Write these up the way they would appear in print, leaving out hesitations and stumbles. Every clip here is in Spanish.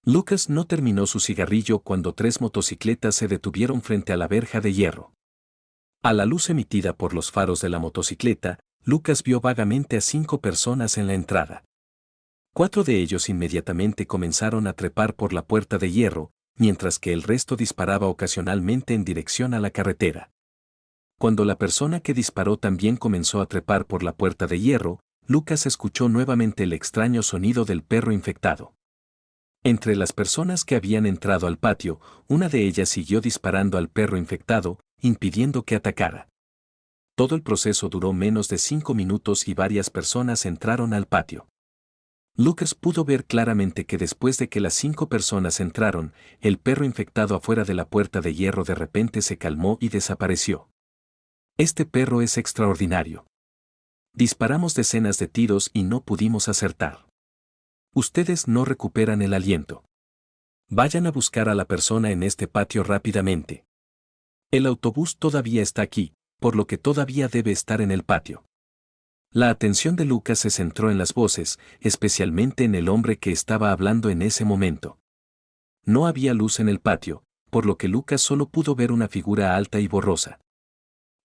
Lucas no terminó su cigarrillo cuando 3 motocicletas se detuvieron frente a la verja de hierro. A la luz emitida por los faros de la motocicleta, Lucas vio vagamente a 5 personas en la entrada. 4 de ellos inmediatamente comenzaron a trepar por la puerta de hierro, mientras que el resto disparaba ocasionalmente en dirección a la carretera. Cuando la persona que disparó también comenzó a trepar por la puerta de hierro, Lucas escuchó nuevamente el extraño sonido del perro infectado. Entre las personas que habían entrado al patio, una de ellas siguió disparando al perro infectado, impidiendo que atacara. Todo el proceso duró menos de 5 minutos y varias personas entraron al patio. Lucas pudo ver claramente que después de que las 5 personas entraron, el perro infectado afuera de la puerta de hierro de repente se calmó y desapareció. Este perro es extraordinario. Disparamos decenas de tiros y no pudimos acertar. Ustedes no recuperan el aliento. Vayan a buscar a la persona en este patio rápidamente. El autobús todavía está aquí, por lo que todavía debe estar en el patio. La atención de Lucas se centró en las voces, especialmente en el hombre que estaba hablando en ese momento. No había luz en el patio, por lo que Lucas solo pudo ver una figura alta y borrosa.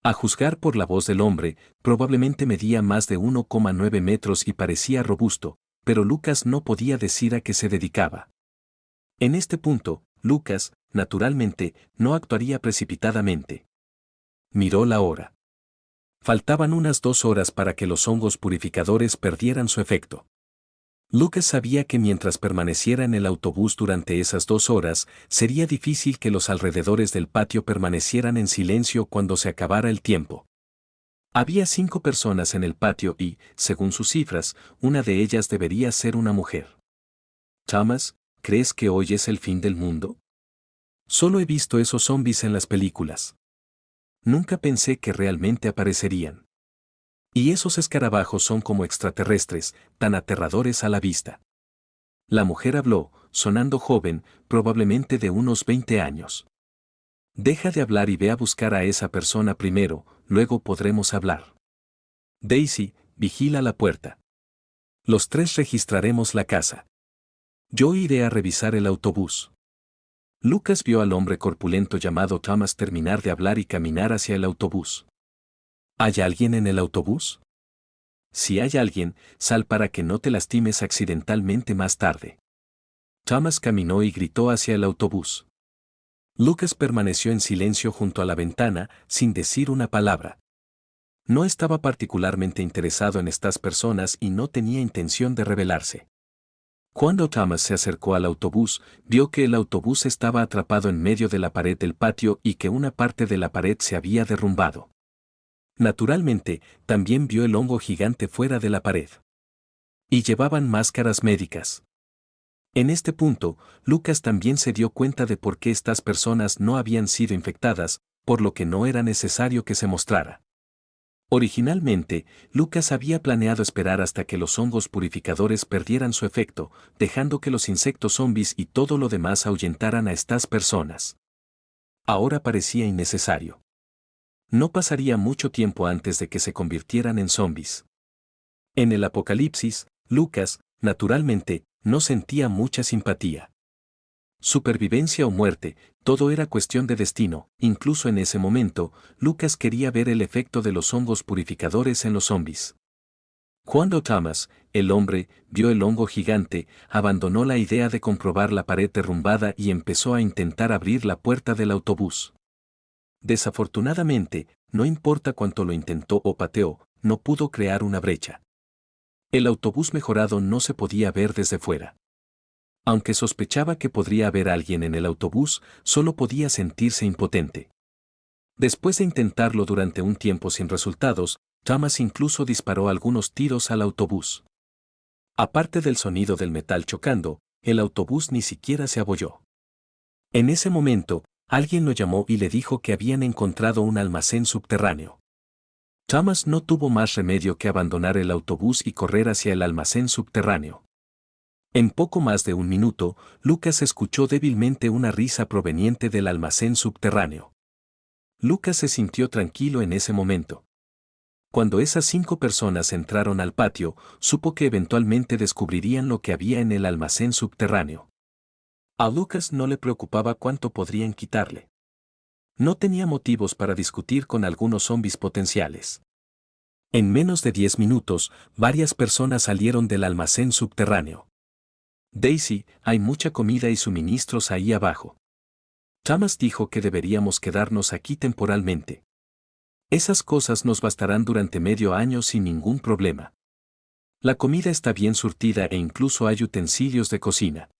A juzgar por la voz del hombre, probablemente medía más de 1,9 metros y parecía robusto, pero Lucas no podía decir a qué se dedicaba. En este punto, Lucas, naturalmente, no actuaría precipitadamente. Miró la hora. Faltaban unas 2 horas para que los hongos purificadores perdieran su efecto. Lucas sabía que mientras permaneciera en el autobús durante esas 2 horas, sería difícil que los alrededores del patio permanecieran en silencio cuando se acabara el tiempo. Había 5 personas en el patio y, según sus cifras, una de ellas debería ser una mujer. Thomas, ¿crees que hoy es el fin del mundo? Solo he visto esos zombies en las películas. Nunca pensé que realmente aparecerían. Y esos escarabajos son como extraterrestres, tan aterradores a la vista. La mujer habló, sonando joven, probablemente de unos 20 años. Deja de hablar y ve a buscar a esa persona primero, luego podremos hablar. Daisy, vigila la puerta. Los 3 registraremos la casa. Yo iré a revisar el autobús. Lucas vio al hombre corpulento llamado Thomas terminar de hablar y caminar hacia el autobús. ¿Hay alguien en el autobús? Si hay alguien, sal para que no te lastimes accidentalmente más tarde. Thomas caminó y gritó hacia el autobús. Lucas permaneció en silencio junto a la ventana, sin decir una palabra. No estaba particularmente interesado en estas personas y no tenía intención de rebelarse. Cuando Thomas se acercó al autobús, vio que el autobús estaba atrapado en medio de la pared del patio y que una parte de la pared se había derrumbado. Naturalmente, también vio el hongo gigante fuera de la pared. Y llevaban máscaras médicas. En este punto, Lucas también se dio cuenta de por qué estas personas no habían sido infectadas, por lo que no era necesario que se mostrara. Originalmente, Lucas había planeado esperar hasta que los hongos purificadores perdieran su efecto, dejando que los insectos zombies y todo lo demás ahuyentaran a estas personas. Ahora parecía innecesario. No pasaría mucho tiempo antes de que se convirtieran en zombies. En el apocalipsis, Lucas, naturalmente, no sentía mucha simpatía. Supervivencia o muerte, todo era cuestión de destino. Incluso en ese momento, Lucas quería ver el efecto de los hongos purificadores en los zombies. Cuando Thomas, el hombre, vio el hongo gigante, abandonó la idea de comprobar la pared derrumbada y empezó a intentar abrir la puerta del autobús. Desafortunadamente, no importa cuánto lo intentó o pateó, no pudo crear una brecha. El autobús mejorado no se podía ver desde fuera. Aunque sospechaba que podría haber alguien en el autobús, solo podía sentirse impotente. Después de intentarlo durante un tiempo sin resultados, Thomas incluso disparó algunos tiros al autobús. Aparte del sonido del metal chocando, el autobús ni siquiera se abolló. En ese momento, alguien lo llamó y le dijo que habían encontrado un almacén subterráneo. Thomas no tuvo más remedio que abandonar el autobús y correr hacia el almacén subterráneo. En poco más de un minuto, Lucas escuchó débilmente una risa proveniente del almacén subterráneo. Lucas se sintió tranquilo en ese momento. Cuando esas 5 personas entraron al patio, supo que eventualmente descubrirían lo que había en el almacén subterráneo. A Lucas no le preocupaba cuánto podrían quitarle. No tenía motivos para discutir con algunos zombies potenciales. En menos de 10 minutos, varias personas salieron del almacén subterráneo. Daisy, hay mucha comida y suministros ahí abajo. Thomas dijo que deberíamos quedarnos aquí temporalmente. Esas cosas nos bastarán durante medio año sin ningún problema. La comida está bien surtida e incluso hay utensilios de cocina.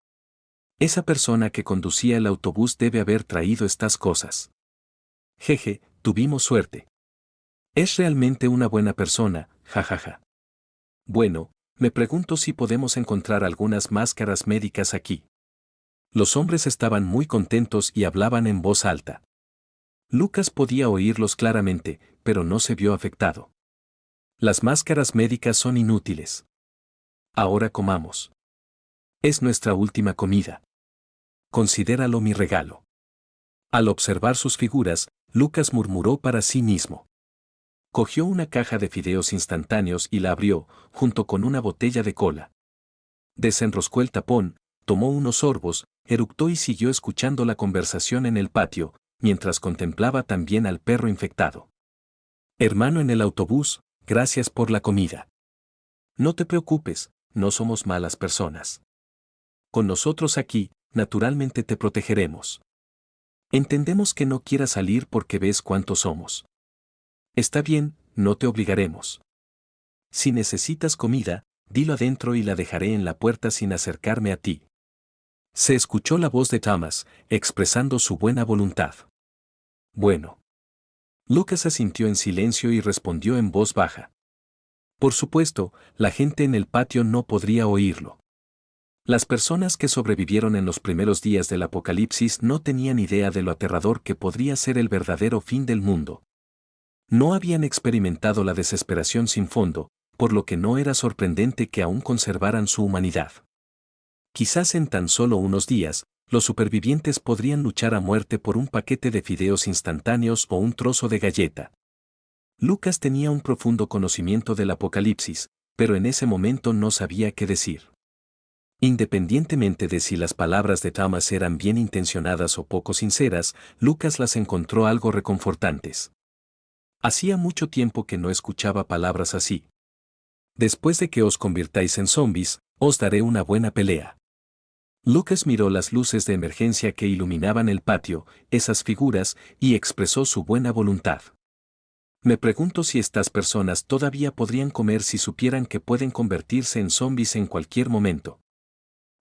Esa persona que conducía el autobús debe haber traído estas cosas. Jeje, tuvimos suerte. Es realmente una buena persona, jajaja. Bueno, me pregunto si podemos encontrar algunas máscaras médicas aquí. Los hombres estaban muy contentos y hablaban en voz alta. Lucas podía oírlos claramente, pero no se vio afectado. Las máscaras médicas son inútiles. Ahora comamos. Es nuestra última comida. Considéralo mi regalo. Al observar sus figuras, Lucas murmuró para sí mismo. Cogió una caja de fideos instantáneos y la abrió, junto con una botella de cola. Desenroscó el tapón, tomó unos sorbos, eructó y siguió escuchando la conversación en el patio, mientras contemplaba también al perro infectado. Hermano en el autobús, gracias por la comida. No te preocupes, no somos malas personas. Con nosotros aquí, naturalmente te protegeremos. Entendemos que no quieras salir porque ves cuántos somos. Está bien, no te obligaremos. Si necesitas comida, dilo adentro y la dejaré en la puerta sin acercarme a ti. Se escuchó la voz de Thomas, expresando su buena voluntad. Bueno. Lucas asintió en silencio y respondió en voz baja. Por supuesto, la gente en el patio no podría oírlo. Las personas que sobrevivieron en los primeros días del apocalipsis no tenían idea de lo aterrador que podría ser el verdadero fin del mundo. No habían experimentado la desesperación sin fondo, por lo que no era sorprendente que aún conservaran su humanidad. Quizás en tan solo unos días, los supervivientes podrían luchar a muerte por un paquete de fideos instantáneos o un trozo de galleta. Lucas tenía un profundo conocimiento del apocalipsis, pero en ese momento no sabía qué decir. Independientemente de si las palabras de Thomas eran bien intencionadas o poco sinceras, Lucas las encontró algo reconfortantes. Hacía mucho tiempo que no escuchaba palabras así. Después de que os convirtáis en zombies, os daré una buena pelea. Lucas miró las luces de emergencia que iluminaban el patio, esas figuras, y expresó su buena voluntad. Me pregunto si estas personas todavía podrían comer si supieran que pueden convertirse en zombies en cualquier momento.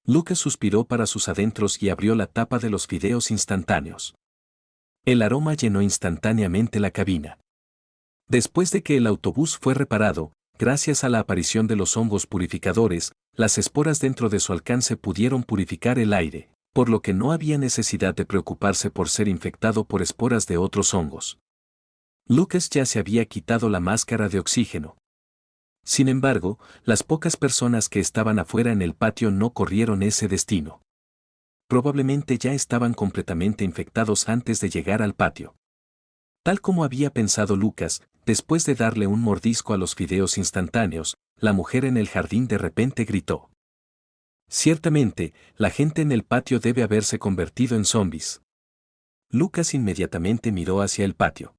Lucas suspiró para sus adentros y abrió la tapa de los fideos instantáneos. El aroma llenó instantáneamente la cabina. Después de que el autobús fue reparado, gracias a la aparición de los hongos purificadores, las esporas dentro de su alcance pudieron purificar el aire, por lo que no había necesidad de preocuparse por ser infectado por esporas de otros hongos. Lucas ya se había quitado la máscara de oxígeno. Sin embargo, las pocas personas que estaban afuera en el patio no corrieron ese destino. Probablemente ya estaban completamente infectados antes de llegar al patio. Tal como había pensado Lucas, después de darle un mordisco a los fideos instantáneos, la mujer en el jardín de repente gritó. Ciertamente, la gente en el patio debe haberse convertido en zombies. Lucas inmediatamente miró hacia el patio.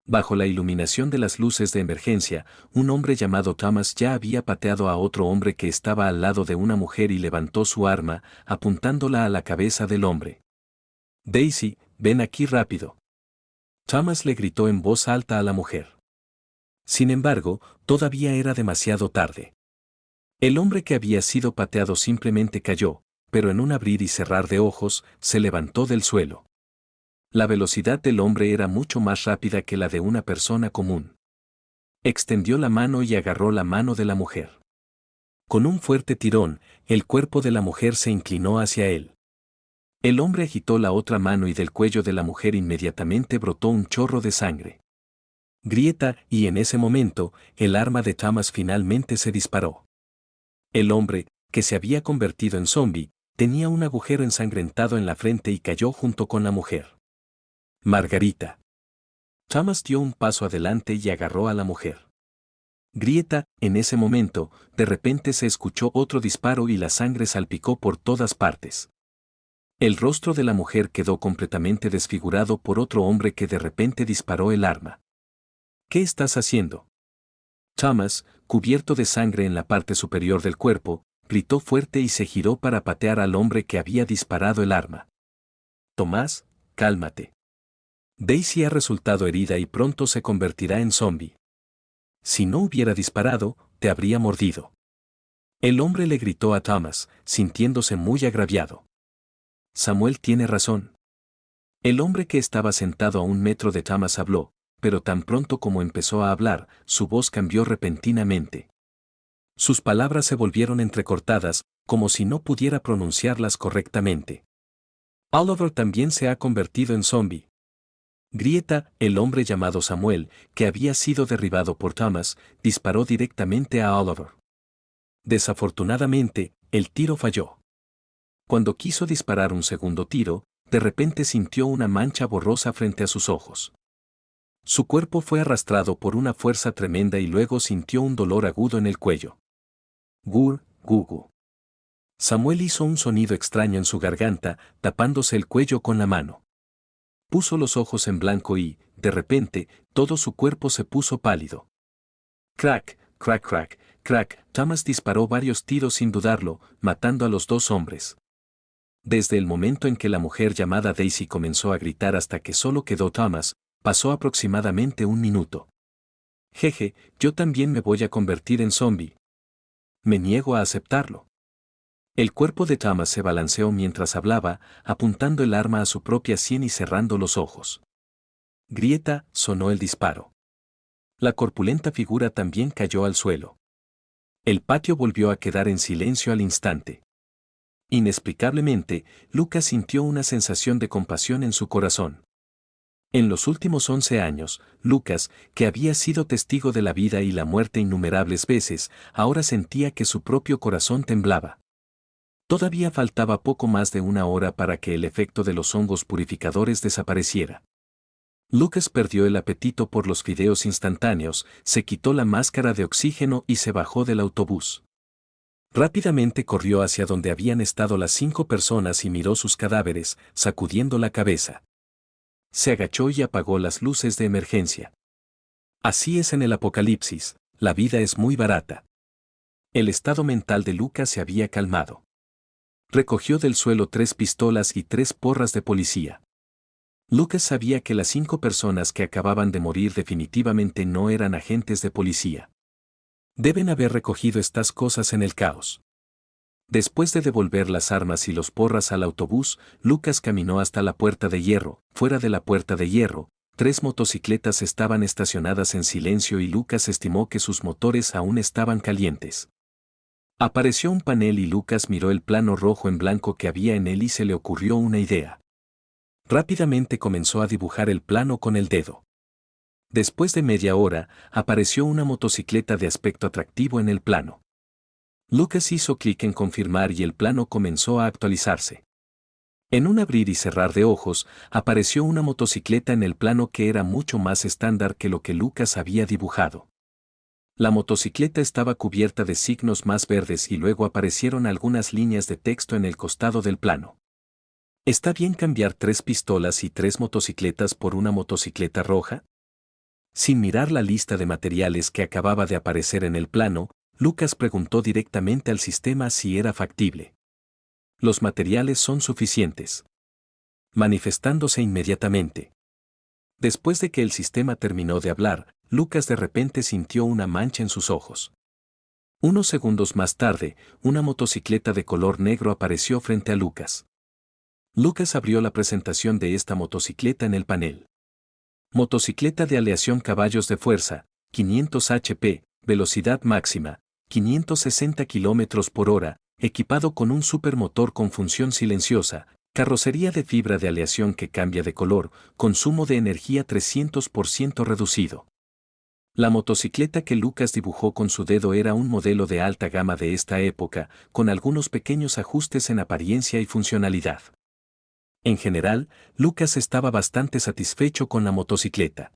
Bajo la iluminación de las luces de emergencia, un hombre llamado Thomas ya había pateado a otro hombre que estaba al lado de una mujer y levantó su arma, apuntándola a la cabeza del hombre. Daisy, ven aquí rápido. Thomas le gritó en voz alta a la mujer. Sin embargo, todavía era demasiado tarde. El hombre que había sido pateado simplemente cayó, pero en un abrir y cerrar de ojos, se levantó del suelo. La velocidad del hombre era mucho más rápida que la de una persona común. Extendió la mano y agarró la mano de la mujer. Con un fuerte tirón, el cuerpo de la mujer se inclinó hacia él. El hombre agitó la otra mano y del cuello de la mujer inmediatamente brotó un chorro de sangre. Grieta, y en ese momento, el arma de Thomas finalmente se disparó. El hombre, que se había convertido en zombie, tenía un agujero ensangrentado en la frente y cayó junto con la mujer. Margarita. Thomas dio un paso adelante y agarró a la mujer. Grieta, en ese momento, de repente se escuchó otro disparo y la sangre salpicó por todas partes. El rostro de la mujer quedó completamente desfigurado por otro hombre que de repente disparó el arma. ¿Qué estás haciendo? Thomas, cubierto de sangre en la parte superior del cuerpo, gritó fuerte y se giró para patear al hombre que había disparado el arma. Tomás, cálmate. Daisy ha resultado herida y pronto se convertirá en zombie. Si no hubiera disparado, te habría mordido. El hombre le gritó a Thomas, sintiéndose muy agraviado. Samuel tiene razón. El hombre que estaba sentado a 1 metro de Thomas habló, pero tan pronto como empezó a hablar, su voz cambió repentinamente. Sus palabras se volvieron entrecortadas, como si no pudiera pronunciarlas correctamente. Oliver también se ha convertido en zombie. Grieta, el hombre llamado Samuel, que había sido derribado por Thomas, disparó directamente a Oliver. Desafortunadamente, el tiro falló. Cuando quiso disparar un segundo tiro, de repente sintió una mancha borrosa frente a sus ojos. Su cuerpo fue arrastrado por una fuerza tremenda y luego sintió un dolor agudo en el cuello. Gur, gugu. Samuel hizo un sonido extraño en su garganta, tapándose el cuello con la mano. Puso los ojos en blanco y, de repente, todo su cuerpo se puso pálido. Crack, crack, crack, crack. Thomas disparó varios tiros sin dudarlo, matando a los 2 hombres. Desde el momento en que la mujer llamada Daisy comenzó a gritar hasta que solo quedó Thomas, pasó aproximadamente 1 minuto. Jeje, yo también me voy a convertir en zombie. Me niego a aceptarlo. El cuerpo de Thomas se balanceó mientras hablaba, apuntando el arma a su propia sien y cerrando los ojos. Grieta, sonó el disparo. La corpulenta figura también cayó al suelo. El patio volvió a quedar en silencio al instante. Inexplicablemente, Lucas sintió una sensación de compasión en su corazón. En los últimos 11 años, Lucas, que había sido testigo de la vida y la muerte innumerables veces, ahora sentía que su propio corazón temblaba. Todavía faltaba poco más de 1 hora para que el efecto de los hongos purificadores desapareciera. Lucas perdió el apetito por los fideos instantáneos, se quitó la máscara de oxígeno y se bajó del autobús. Rápidamente corrió hacia donde habían estado las 5 personas y miró sus cadáveres, sacudiendo la cabeza. Se agachó y apagó las luces de emergencia. Así es en el apocalipsis, la vida es muy barata. El estado mental de Lucas se había calmado. Recogió del suelo 3 pistolas y 3 porras de policía. Lucas sabía que las 5 personas que acababan de morir definitivamente no eran agentes de policía. Deben haber recogido estas cosas en el caos. Después de devolver las armas y los porras al autobús, Lucas caminó hasta la puerta de hierro. Fuera de la puerta de hierro, 3 motocicletas estaban estacionadas en silencio y Lucas estimó que sus motores aún estaban calientes. Apareció un panel y Lucas miró el plano rojo en blanco que había en él y se le ocurrió una idea. Rápidamente comenzó a dibujar el plano con el dedo. Después de media hora, apareció una motocicleta de aspecto atractivo en el plano. Lucas hizo clic en confirmar y el plano comenzó a actualizarse. En un abrir y cerrar de ojos, apareció una motocicleta en el plano que era mucho más estándar que lo que Lucas había dibujado. La motocicleta estaba cubierta de signos más verdes y luego aparecieron algunas líneas de texto en el costado del plano. ¿Está bien cambiar 3 pistolas y 3 motocicletas por una motocicleta roja? Sin mirar la lista de materiales que acababa de aparecer en el plano, Lucas preguntó directamente al sistema si era factible. Los materiales son suficientes. Manifestándose inmediatamente. Después de que el sistema terminó de hablar, Lucas de repente sintió una mancha en sus ojos. Unos segundos más tarde, una motocicleta de color negro apareció frente a Lucas. Lucas abrió la presentación de esta motocicleta en el panel. Motocicleta de aleación caballos de fuerza, 500 HP, velocidad máxima, 560 km por hora, equipado con un supermotor con función silenciosa, carrocería de fibra de aleación que cambia de color, consumo de energía 300% reducido. La motocicleta que Lucas dibujó con su dedo era un modelo de alta gama de esta época, con algunos pequeños ajustes en apariencia y funcionalidad. En general, Lucas estaba bastante satisfecho con la motocicleta.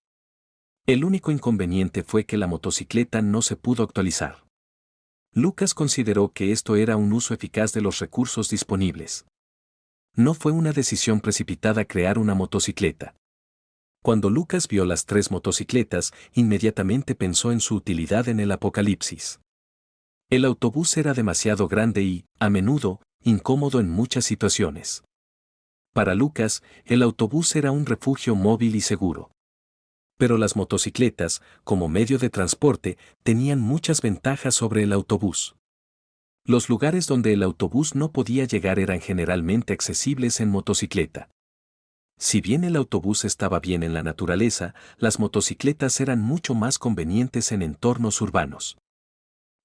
El único inconveniente fue que la motocicleta no se pudo actualizar. Lucas consideró que esto era un uso eficaz de los recursos disponibles. No fue una decisión precipitada crear una motocicleta. Cuando Lucas vio las 3 motocicletas, inmediatamente pensó en su utilidad en el apocalipsis. El autobús era demasiado grande y, a menudo, incómodo en muchas situaciones. Para Lucas, el autobús era un refugio móvil y seguro. Pero las motocicletas, como medio de transporte, tenían muchas ventajas sobre el autobús. Los lugares donde el autobús no podía llegar eran generalmente accesibles en motocicleta. Si bien el autobús estaba bien en la naturaleza, las motocicletas eran mucho más convenientes en entornos urbanos.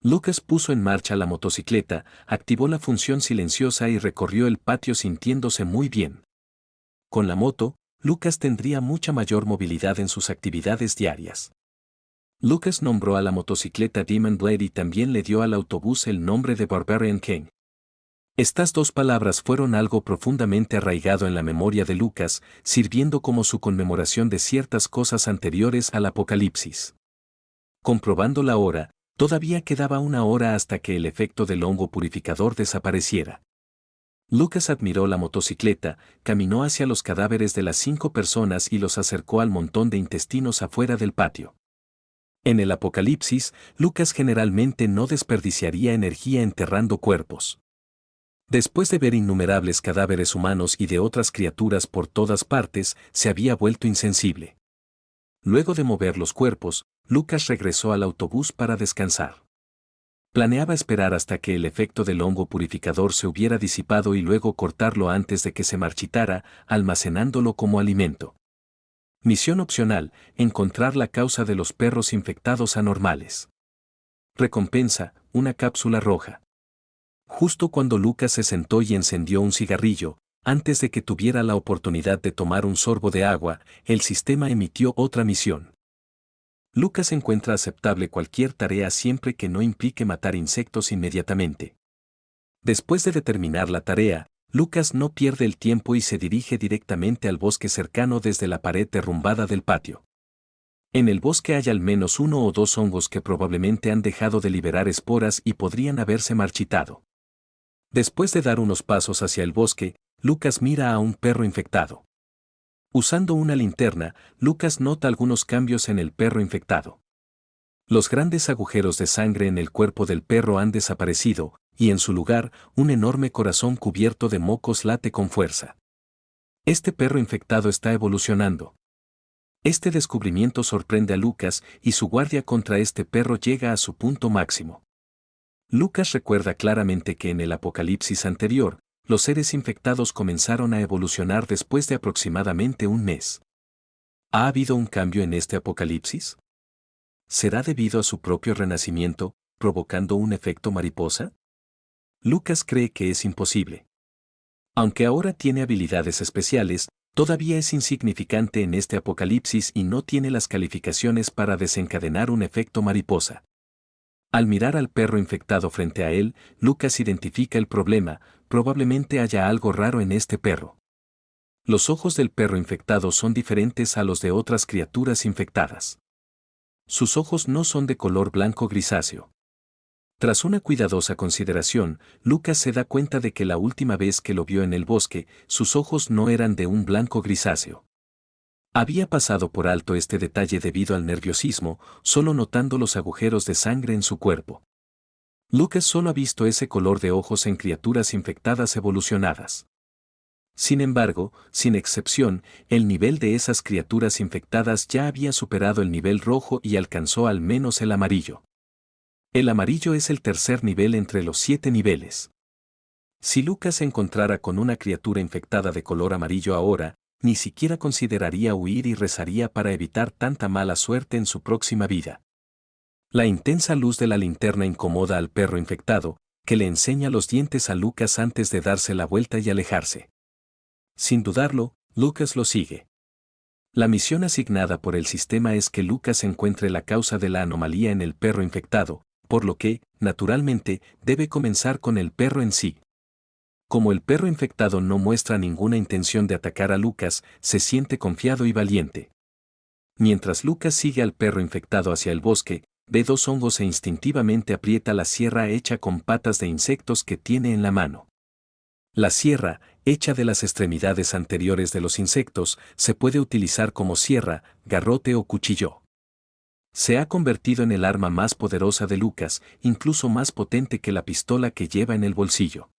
Lucas puso en marcha la motocicleta, activó la función silenciosa y recorrió el patio sintiéndose muy bien. Con la moto, Lucas tendría mucha mayor movilidad en sus actividades diarias. Lucas nombró a la motocicleta Demon Blade y también le dio al autobús el nombre de Barbarian King. Estas 2 palabras fueron algo profundamente arraigado en la memoria de Lucas, sirviendo como su conmemoración de ciertas cosas anteriores al apocalipsis. Comprobando la hora, todavía quedaba 1 hora hasta que el efecto del hongo purificador desapareciera. Lucas admiró la motocicleta, caminó hacia los cadáveres de las 5 personas y los acercó al montón de intestinos afuera del patio. En el apocalipsis, Lucas generalmente no desperdiciaría energía enterrando cuerpos. Después de ver innumerables cadáveres humanos y de otras criaturas por todas partes, se había vuelto insensible. Luego de mover los cuerpos, Lucas regresó al autobús para descansar. Planeaba esperar hasta que el efecto del hongo purificador se hubiera disipado y luego cortarlo antes de que se marchitara, almacenándolo como alimento. Misión opcional: encontrar la causa de los perros infectados anormales. Recompensa: una cápsula roja. Justo cuando Lucas se sentó y encendió un cigarrillo, antes de que tuviera la oportunidad de tomar un sorbo de agua, el sistema emitió otra misión. Lucas encuentra aceptable cualquier tarea siempre que no implique matar insectos inmediatamente. Después de determinar la tarea, Lucas no pierde el tiempo y se dirige directamente al bosque cercano desde la pared derrumbada del patio. En el bosque hay al menos 1 o 2 hongos que probablemente han dejado de liberar esporas y podrían haberse marchitado. Después de dar unos pasos hacia el bosque, Lucas mira a un perro infectado. Usando una linterna, Lucas nota algunos cambios en el perro infectado. Los grandes agujeros de sangre en el cuerpo del perro han desaparecido, y en su lugar, un enorme corazón cubierto de mocos late con fuerza. Este perro infectado está evolucionando. Este descubrimiento sorprende a Lucas y su guardia contra este perro llega a su punto máximo. Lucas recuerda claramente que en el apocalipsis anterior, los seres infectados comenzaron a evolucionar después de aproximadamente 1 mes. ¿Ha habido un cambio en este apocalipsis? ¿Será debido a su propio renacimiento, provocando un efecto mariposa? Lucas cree que es imposible. Aunque ahora tiene habilidades especiales, todavía es insignificante en este apocalipsis y no tiene las calificaciones para desencadenar un efecto mariposa. Al mirar al perro infectado frente a él, Lucas identifica el problema: probablemente haya algo raro en este perro. Los ojos del perro infectado son diferentes a los de otras criaturas infectadas. Sus ojos no son de color blanco grisáceo. Tras una cuidadosa consideración, Lucas se da cuenta de que la última vez que lo vio en el bosque, sus ojos no eran de un blanco grisáceo. Había pasado por alto este detalle debido al nerviosismo, solo notando los agujeros de sangre en su cuerpo. Lucas solo ha visto ese color de ojos en criaturas infectadas evolucionadas. Sin embargo, sin excepción, el nivel de esas criaturas infectadas ya había superado el nivel rojo y alcanzó al menos el amarillo. El amarillo es el tercer nivel entre los 7 niveles. Si Lucas se encontrara con una criatura infectada de color amarillo ahora, ni siquiera consideraría huir y rezaría para evitar tanta mala suerte en su próxima vida. La intensa luz de la linterna incomoda al perro infectado, que le enseña los dientes a Lucas antes de darse la vuelta y alejarse. Sin dudarlo, Lucas lo sigue. La misión asignada por el sistema es que Lucas encuentre la causa de la anomalía en el perro infectado, por lo que, naturalmente, debe comenzar con el perro en sí. Como el perro infectado no muestra ninguna intención de atacar a Lucas, se siente confiado y valiente. Mientras Lucas sigue al perro infectado hacia el bosque, ve 2 hongos e instintivamente aprieta la sierra hecha con patas de insectos que tiene en la mano. La sierra, hecha de las extremidades anteriores de los insectos, se puede utilizar como sierra, garrote o cuchillo. Se ha convertido en el arma más poderosa de Lucas, incluso más potente que la pistola que lleva en el bolsillo.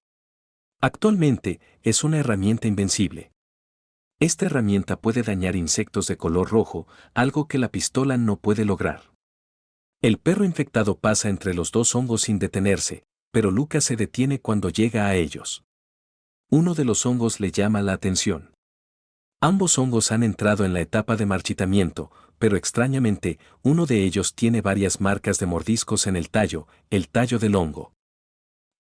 Actualmente, es una herramienta invencible. Esta herramienta puede dañar insectos de color rojo, algo que la pistola no puede lograr. El perro infectado pasa entre los dos hongos sin detenerse, pero Lucas se detiene cuando llega a ellos. Uno de los hongos le llama la atención. Ambos hongos han entrado en la etapa de marchitamiento, pero extrañamente, uno de ellos tiene varias marcas de mordiscos en el tallo del hongo.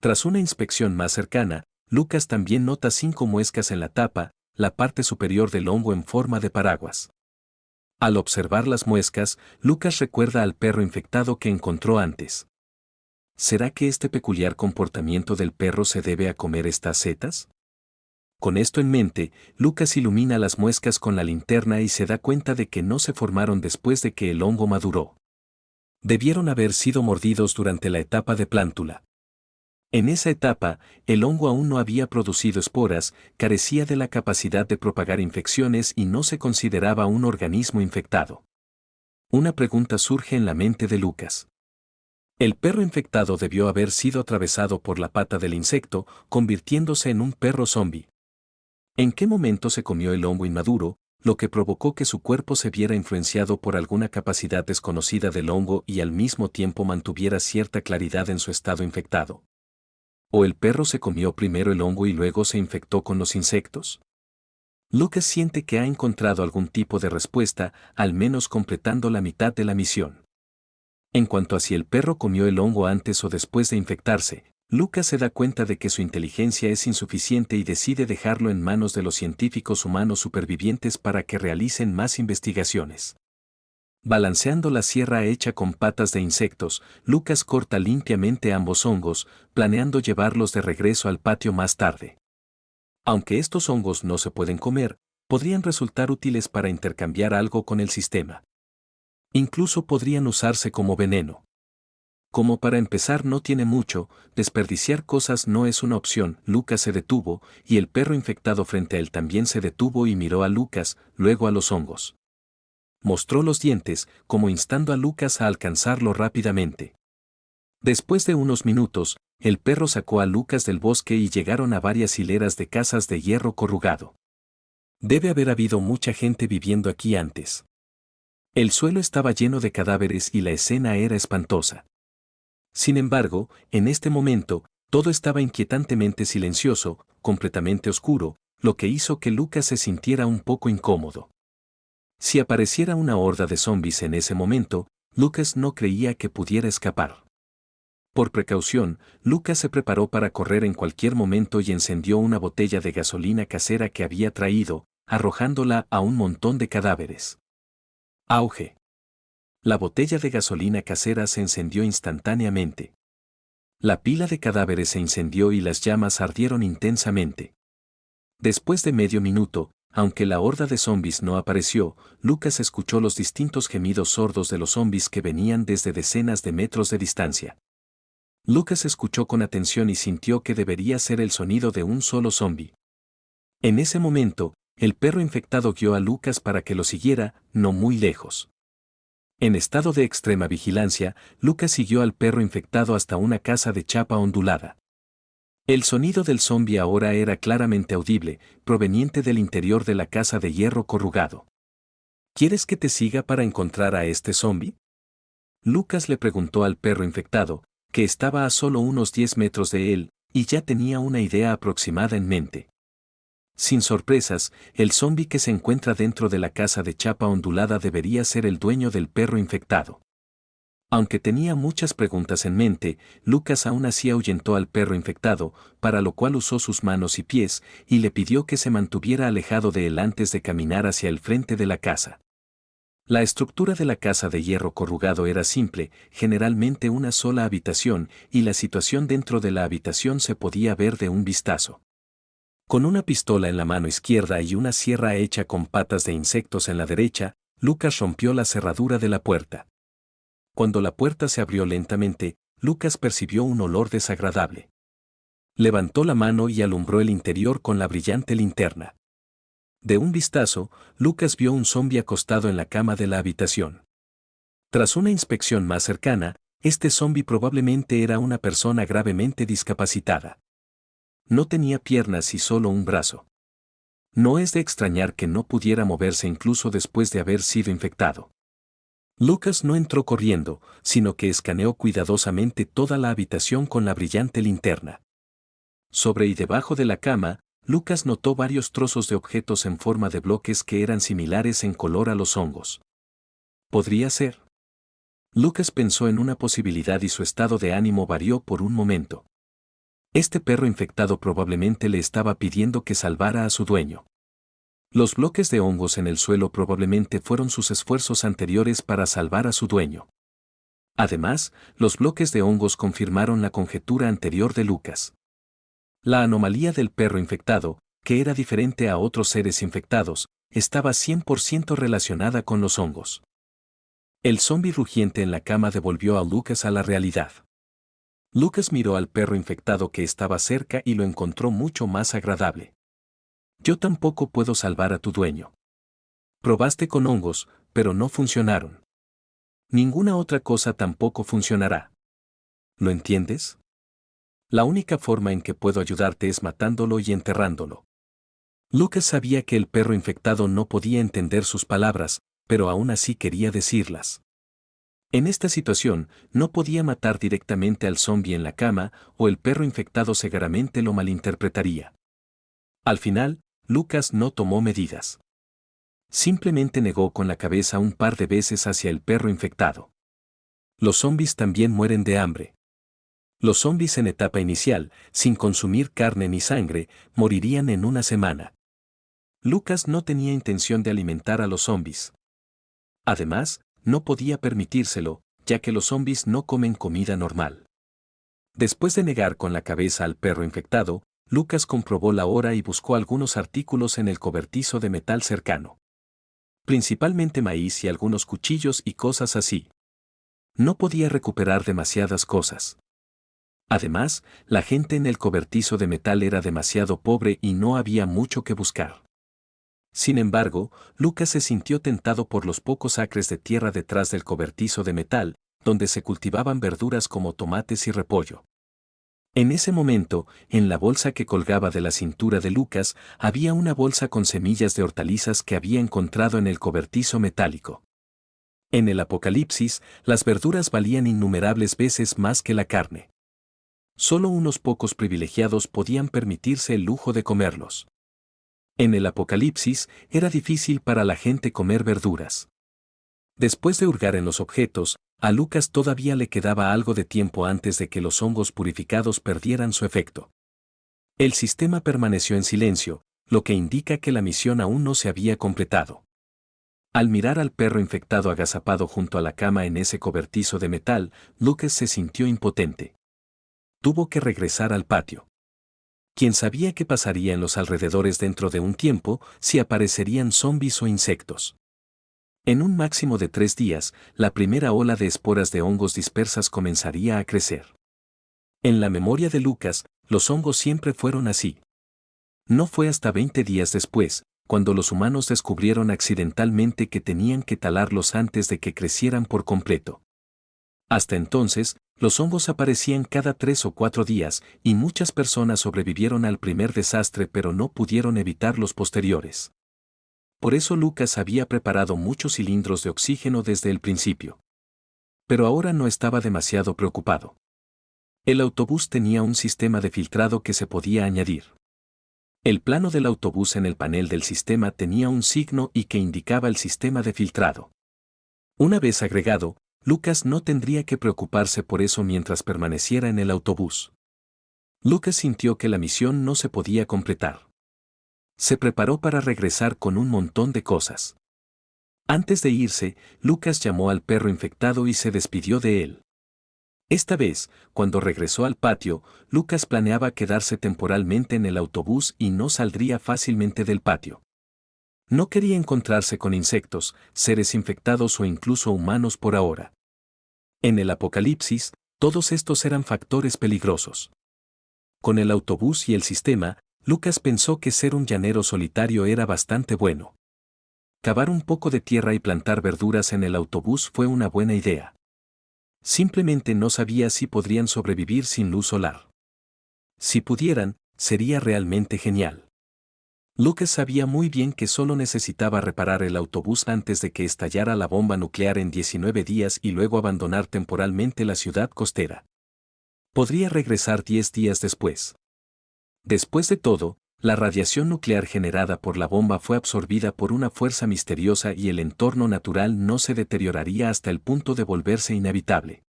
Tras una inspección más cercana, Lucas también nota 5 muescas en la tapa, la parte superior del hongo en forma de paraguas. Al observar las muescas, Lucas recuerda al perro infectado que encontró antes. ¿Será que este peculiar comportamiento del perro se debe a comer estas setas? Con esto en mente, Lucas ilumina las muescas con la linterna y se da cuenta de que no se formaron después de que el hongo maduró. Debieron haber sido mordidos durante la etapa de plántula. En esa etapa, el hongo aún no había producido esporas, carecía de la capacidad de propagar infecciones y no se consideraba un organismo infectado. Una pregunta surge en la mente de Lucas. El perro infectado debió haber sido atravesado por la pata del insecto, convirtiéndose en un perro zombi. ¿En qué momento se comió el hongo inmaduro, lo que provocó que su cuerpo se viera influenciado por alguna capacidad desconocida del hongo y al mismo tiempo mantuviera cierta claridad en su estado infectado? ¿O el perro se comió primero el hongo y luego se infectó con los insectos? Lucas siente que ha encontrado algún tipo de respuesta, al menos completando la mitad de la misión. En cuanto a si el perro comió el hongo antes o después de infectarse, Lucas se da cuenta de que su inteligencia es insuficiente y decide dejarlo en manos de los científicos humanos supervivientes para que realicen más investigaciones. Balanceando la sierra hecha con patas de insectos, Lucas corta limpiamente ambos hongos, planeando llevarlos de regreso al patio más tarde. Aunque estos hongos no se pueden comer, podrían resultar útiles para intercambiar algo con el sistema. Incluso podrían usarse como veneno. Como para empezar no tiene mucho, desperdiciar cosas no es una opción. Lucas se detuvo, y el perro infectado frente a él también se detuvo y miró a Lucas, luego a los hongos. Mostró los dientes, como instando a Lucas a alcanzarlo rápidamente. Después de unos minutos, el perro sacó a Lucas del bosque y llegaron a varias hileras de casas de hierro corrugado. Debe haber habido mucha gente viviendo aquí antes. El suelo estaba lleno de cadáveres y la escena era espantosa. Sin embargo, en este momento, todo estaba inquietantemente silencioso, completamente oscuro, lo que hizo que Lucas se sintiera un poco incómodo. Si apareciera una horda de zombies en ese momento, Lucas no creía que pudiera escapar. Por precaución, Lucas se preparó para correr en cualquier momento y encendió una botella de gasolina casera que había traído, arrojándola a un montón de cadáveres. Auge. La botella de gasolina casera se encendió instantáneamente. La pila de cadáveres se incendió y las llamas ardieron intensamente. Después de medio minuto, aunque la horda de zombies no apareció, Lucas escuchó los distintos gemidos sordos de los zombies que venían desde decenas de metros de distancia. Lucas escuchó con atención y sintió que debería ser el sonido de un solo zombi. En ese momento, el perro infectado guió a Lucas para que lo siguiera, no muy lejos. En estado de extrema vigilancia, Lucas siguió al perro infectado hasta una casa de chapa ondulada. El sonido del zombi ahora era claramente audible, proveniente del interior de la casa de hierro corrugado. ¿Quieres que te siga para encontrar a este zombi? Lucas le preguntó al perro infectado, que estaba a solo unos 10 metros de él, y ya tenía una idea aproximada en mente. Sin sorpresas, el zombi que se encuentra dentro de la casa de chapa ondulada debería ser el dueño del perro infectado. Aunque tenía muchas preguntas en mente, Lucas aún así ahuyentó al perro infectado, para lo cual usó sus manos y pies, y le pidió que se mantuviera alejado de él antes de caminar hacia el frente de la casa. La estructura de la casa de hierro corrugado era simple, generalmente una sola habitación, y la situación dentro de la habitación se podía ver de un vistazo. Con una pistola en la mano izquierda y una sierra hecha con patas de insectos en la derecha, Lucas rompió la cerradura de la puerta. Cuando la puerta se abrió lentamente, Lucas percibió un olor desagradable. Levantó la mano y alumbró el interior con la brillante linterna. De un vistazo, Lucas vio un zombi acostado en la cama de la habitación. Tras una inspección más cercana, este zombi probablemente era una persona gravemente discapacitada. No tenía piernas y solo un brazo. No es de extrañar que no pudiera moverse incluso después de haber sido infectado. Lucas no entró corriendo, sino que escaneó cuidadosamente toda la habitación con la brillante linterna. Sobre y debajo de la cama, Lucas notó varios trozos de objetos en forma de bloques que eran similares en color a los hongos. ¿Podría ser? Lucas pensó en una posibilidad y su estado de ánimo varió por un momento. Este perro infectado probablemente le estaba pidiendo que salvara a su dueño. Los bloques de hongos en el suelo probablemente fueron sus esfuerzos anteriores para salvar a su dueño. Además, los bloques de hongos confirmaron la conjetura anterior de Lucas. La anomalía del perro infectado, que era diferente a otros seres infectados, estaba 100% relacionada con los hongos. El zombi rugiente en la cama devolvió a Lucas a la realidad. Lucas miró al perro infectado que estaba cerca y lo encontró mucho más agradable. Yo tampoco puedo salvar a tu dueño. Probaste con hongos, pero no funcionaron. Ninguna otra cosa tampoco funcionará. ¿Lo entiendes? La única forma en que puedo ayudarte es matándolo y enterrándolo. Lucas sabía que el perro infectado no podía entender sus palabras, pero aún así quería decirlas. En esta situación, no podía matar directamente al zombi en la cama, o el perro infectado seguramente lo malinterpretaría. Al final, Lucas no tomó medidas. Simplemente negó con la cabeza un par de veces hacia el perro infectado. Los zombis también mueren de hambre. Los zombis en etapa inicial, sin consumir carne ni sangre, morirían en una semana. Lucas no tenía intención de alimentar a los zombis. Además, no podía permitírselo, ya que los zombis no comen comida normal. Después de negar con la cabeza al perro infectado, Lucas comprobó la hora y buscó algunos artículos en el cobertizo de metal cercano. Principalmente maíz y algunos cuchillos y cosas así. No podía recuperar demasiadas cosas. Además, la gente en el cobertizo de metal era demasiado pobre y no había mucho que buscar. Sin embargo, Lucas se sintió tentado por los pocos acres de tierra detrás del cobertizo de metal, donde se cultivaban verduras como tomates y repollo. En ese momento, en la bolsa que colgaba de la cintura de Lucas, había una bolsa con semillas de hortalizas que había encontrado en el cobertizo metálico. En el Apocalipsis, las verduras valían innumerables veces más que la carne. Solo unos pocos privilegiados podían permitirse el lujo de comerlos. En el Apocalipsis, era difícil para la gente comer verduras. Después de hurgar en los objetos, a Lucas todavía le quedaba algo de tiempo antes de que los hongos purificados perdieran su efecto. El sistema permaneció en silencio, lo que indica que la misión aún no se había completado. Al mirar al perro infectado agazapado junto a la cama en ese cobertizo de metal, Lucas se sintió impotente. Tuvo que regresar al patio. ¿Quién sabía qué pasaría en los alrededores dentro de un tiempo si aparecerían zombis o insectos? En un máximo de 3 días, la primera ola de esporas de hongos dispersas comenzaría a crecer. En la memoria de Lucas, los hongos siempre fueron así. No fue hasta 20 días después, cuando los humanos descubrieron accidentalmente que tenían que talarlos antes de que crecieran por completo. Hasta entonces, los hongos aparecían cada 3 o 4 días, y muchas personas sobrevivieron al primer desastre pero no pudieron evitar los posteriores. Por eso Lucas había preparado muchos cilindros de oxígeno desde el principio. Pero ahora no estaba demasiado preocupado. El autobús tenía un sistema de filtrado que se podía añadir. El plano del autobús en el panel del sistema tenía un signo y que indicaba el sistema de filtrado. Una vez agregado, Lucas no tendría que preocuparse por eso mientras permaneciera en el autobús. Lucas sintió que la misión no se podía completar. Se preparó para regresar con un montón de cosas. Antes de irse, Lucas llamó al perro infectado y se despidió de él. Esta vez, cuando regresó al patio, Lucas planeaba quedarse temporalmente en el autobús y no saldría fácilmente del patio. No quería encontrarse con insectos, seres infectados o incluso humanos por ahora. En el Apocalipsis, todos estos eran factores peligrosos. Con el autobús y el sistema, Lucas pensó que ser un llanero solitario era bastante bueno. Cavar un poco de tierra y plantar verduras en el autobús fue una buena idea. Simplemente no sabía si podrían sobrevivir sin luz solar. Si pudieran, sería realmente genial. Lucas sabía muy bien que solo necesitaba reparar el autobús antes de que estallara la bomba nuclear en 19 días y luego abandonar temporalmente la ciudad costera. Podría regresar 10 días después. Después de todo, la radiación nuclear generada por la bomba fue absorbida por una fuerza misteriosa y el entorno natural no se deterioraría hasta el punto de volverse inhabitable.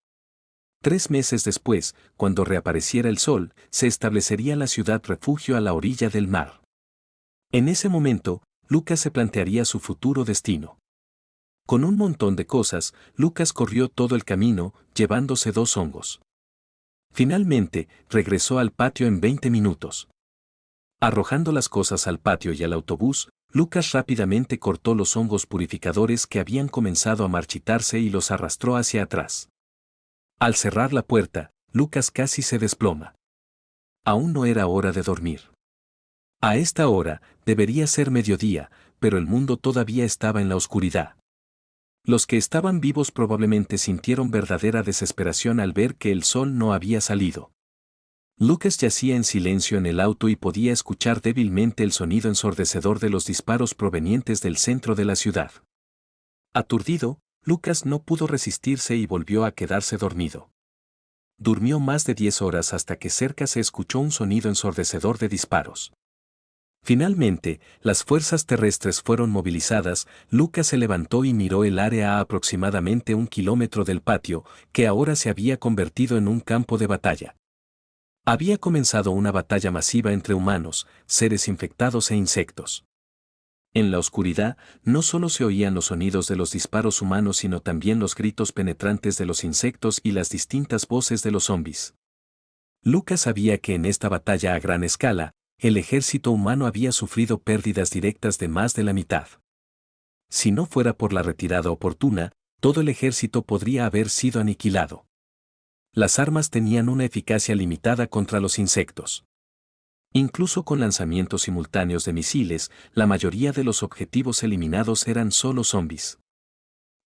3 meses después, cuando reapareciera el sol, se establecería la ciudad refugio a la orilla del mar. En ese momento, Lucas se plantearía su futuro destino. Con un montón de cosas, Lucas corrió todo el camino, llevándose 2 hongos. Finalmente, regresó al patio en 20 minutos. Arrojando las cosas al patio y al autobús, Lucas rápidamente cortó los hongos purificadores que habían comenzado a marchitarse y los arrastró hacia atrás. Al cerrar la puerta, Lucas casi se desploma. Aún no era hora de dormir. A esta hora, debería ser mediodía, pero el mundo todavía estaba en la oscuridad. Los que estaban vivos probablemente sintieron verdadera desesperación al ver que el sol no había salido. Lucas yacía en silencio en el auto y podía escuchar débilmente el sonido ensordecedor de los disparos provenientes del centro de la ciudad. Aturdido, Lucas no pudo resistirse y volvió a quedarse dormido. Durmió más de 10 horas hasta que cerca se escuchó un sonido ensordecedor de disparos. Finalmente, las fuerzas terrestres fueron movilizadas. Lucas se levantó y miró el área a aproximadamente 1 kilómetro del patio, que ahora se había convertido en un campo de batalla. Había comenzado una batalla masiva entre humanos, seres infectados e insectos. En la oscuridad, no solo se oían los sonidos de los disparos humanos sino también los gritos penetrantes de los insectos y las distintas voces de los zombies. Lucas sabía que en esta batalla a gran escala, el ejército humano había sufrido pérdidas directas de más de la mitad. Si no fuera por la retirada oportuna, todo el ejército podría haber sido aniquilado. Las armas tenían una eficacia limitada contra los insectos. Incluso con lanzamientos simultáneos de misiles, la mayoría de los objetivos eliminados eran solo zombies.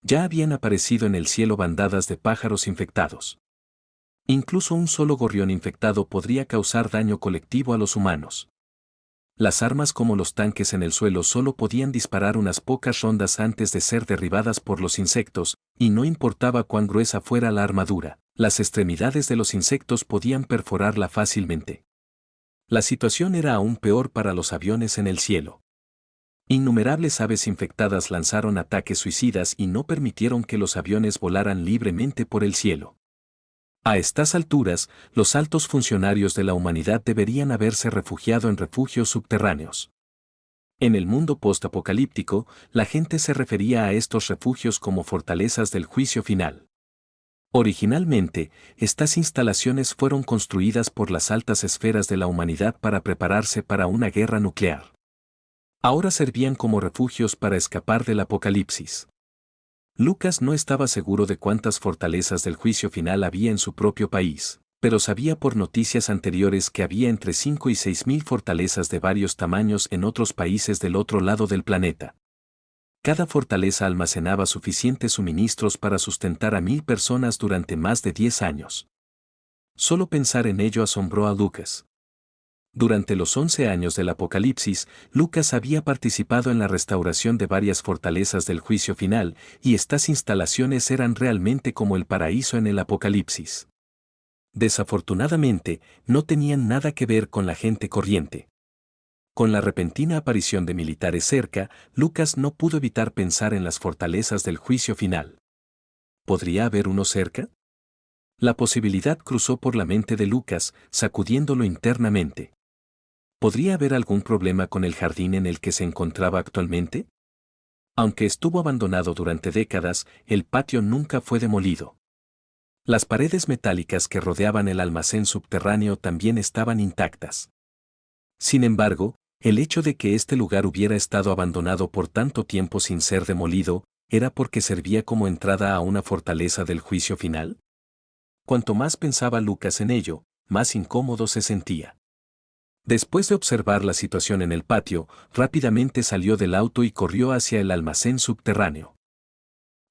Ya habían aparecido en el cielo bandadas de pájaros infectados. Incluso un solo gorrión infectado podría causar daño colectivo a los humanos. Las armas como los tanques en el suelo solo podían disparar unas pocas rondas antes de ser derribadas por los insectos, y no importaba cuán gruesa fuera la armadura, las extremidades de los insectos podían perforarla fácilmente. La situación era aún peor para los aviones en el cielo. Innumerables aves infectadas lanzaron ataques suicidas y no permitieron que los aviones volaran libremente por el cielo. A estas alturas, los altos funcionarios de la humanidad deberían haberse refugiado en refugios subterráneos. En el mundo postapocalíptico, la gente se refería a estos refugios como fortalezas del juicio final. Originalmente, estas instalaciones fueron construidas por las altas esferas de la humanidad para prepararse para una guerra nuclear. Ahora servían como refugios para escapar del apocalipsis. Lucas no estaba seguro de cuántas fortalezas del juicio final había en su propio país, pero sabía por noticias anteriores que había entre 5 y 6 mil fortalezas de varios tamaños en otros países del otro lado del planeta. Cada fortaleza almacenaba suficientes suministros para sustentar a 1000 personas durante más de 10 años. Solo pensar en ello asombró a Lucas. Durante los 11 años del Apocalipsis, Lucas había participado en la restauración de varias fortalezas del juicio final, y estas instalaciones eran realmente como el paraíso en el Apocalipsis. Desafortunadamente, no tenían nada que ver con la gente corriente. Con la repentina aparición de militares cerca, Lucas no pudo evitar pensar en las fortalezas del juicio final. ¿Podría haber uno cerca? La posibilidad cruzó por la mente de Lucas, sacudiéndolo internamente. ¿Podría haber algún problema con el jardín en el que se encontraba actualmente? Aunque estuvo abandonado durante décadas, el patio nunca fue demolido. Las paredes metálicas que rodeaban el almacén subterráneo también estaban intactas. Sin embargo, el hecho de que este lugar hubiera estado abandonado por tanto tiempo sin ser demolido, ¿era porque servía como entrada a una fortaleza del juicio final? Cuanto más pensaba Lucas en ello, más incómodo se sentía. Después de observar la situación en el patio, rápidamente salió del auto y corrió hacia el almacén subterráneo.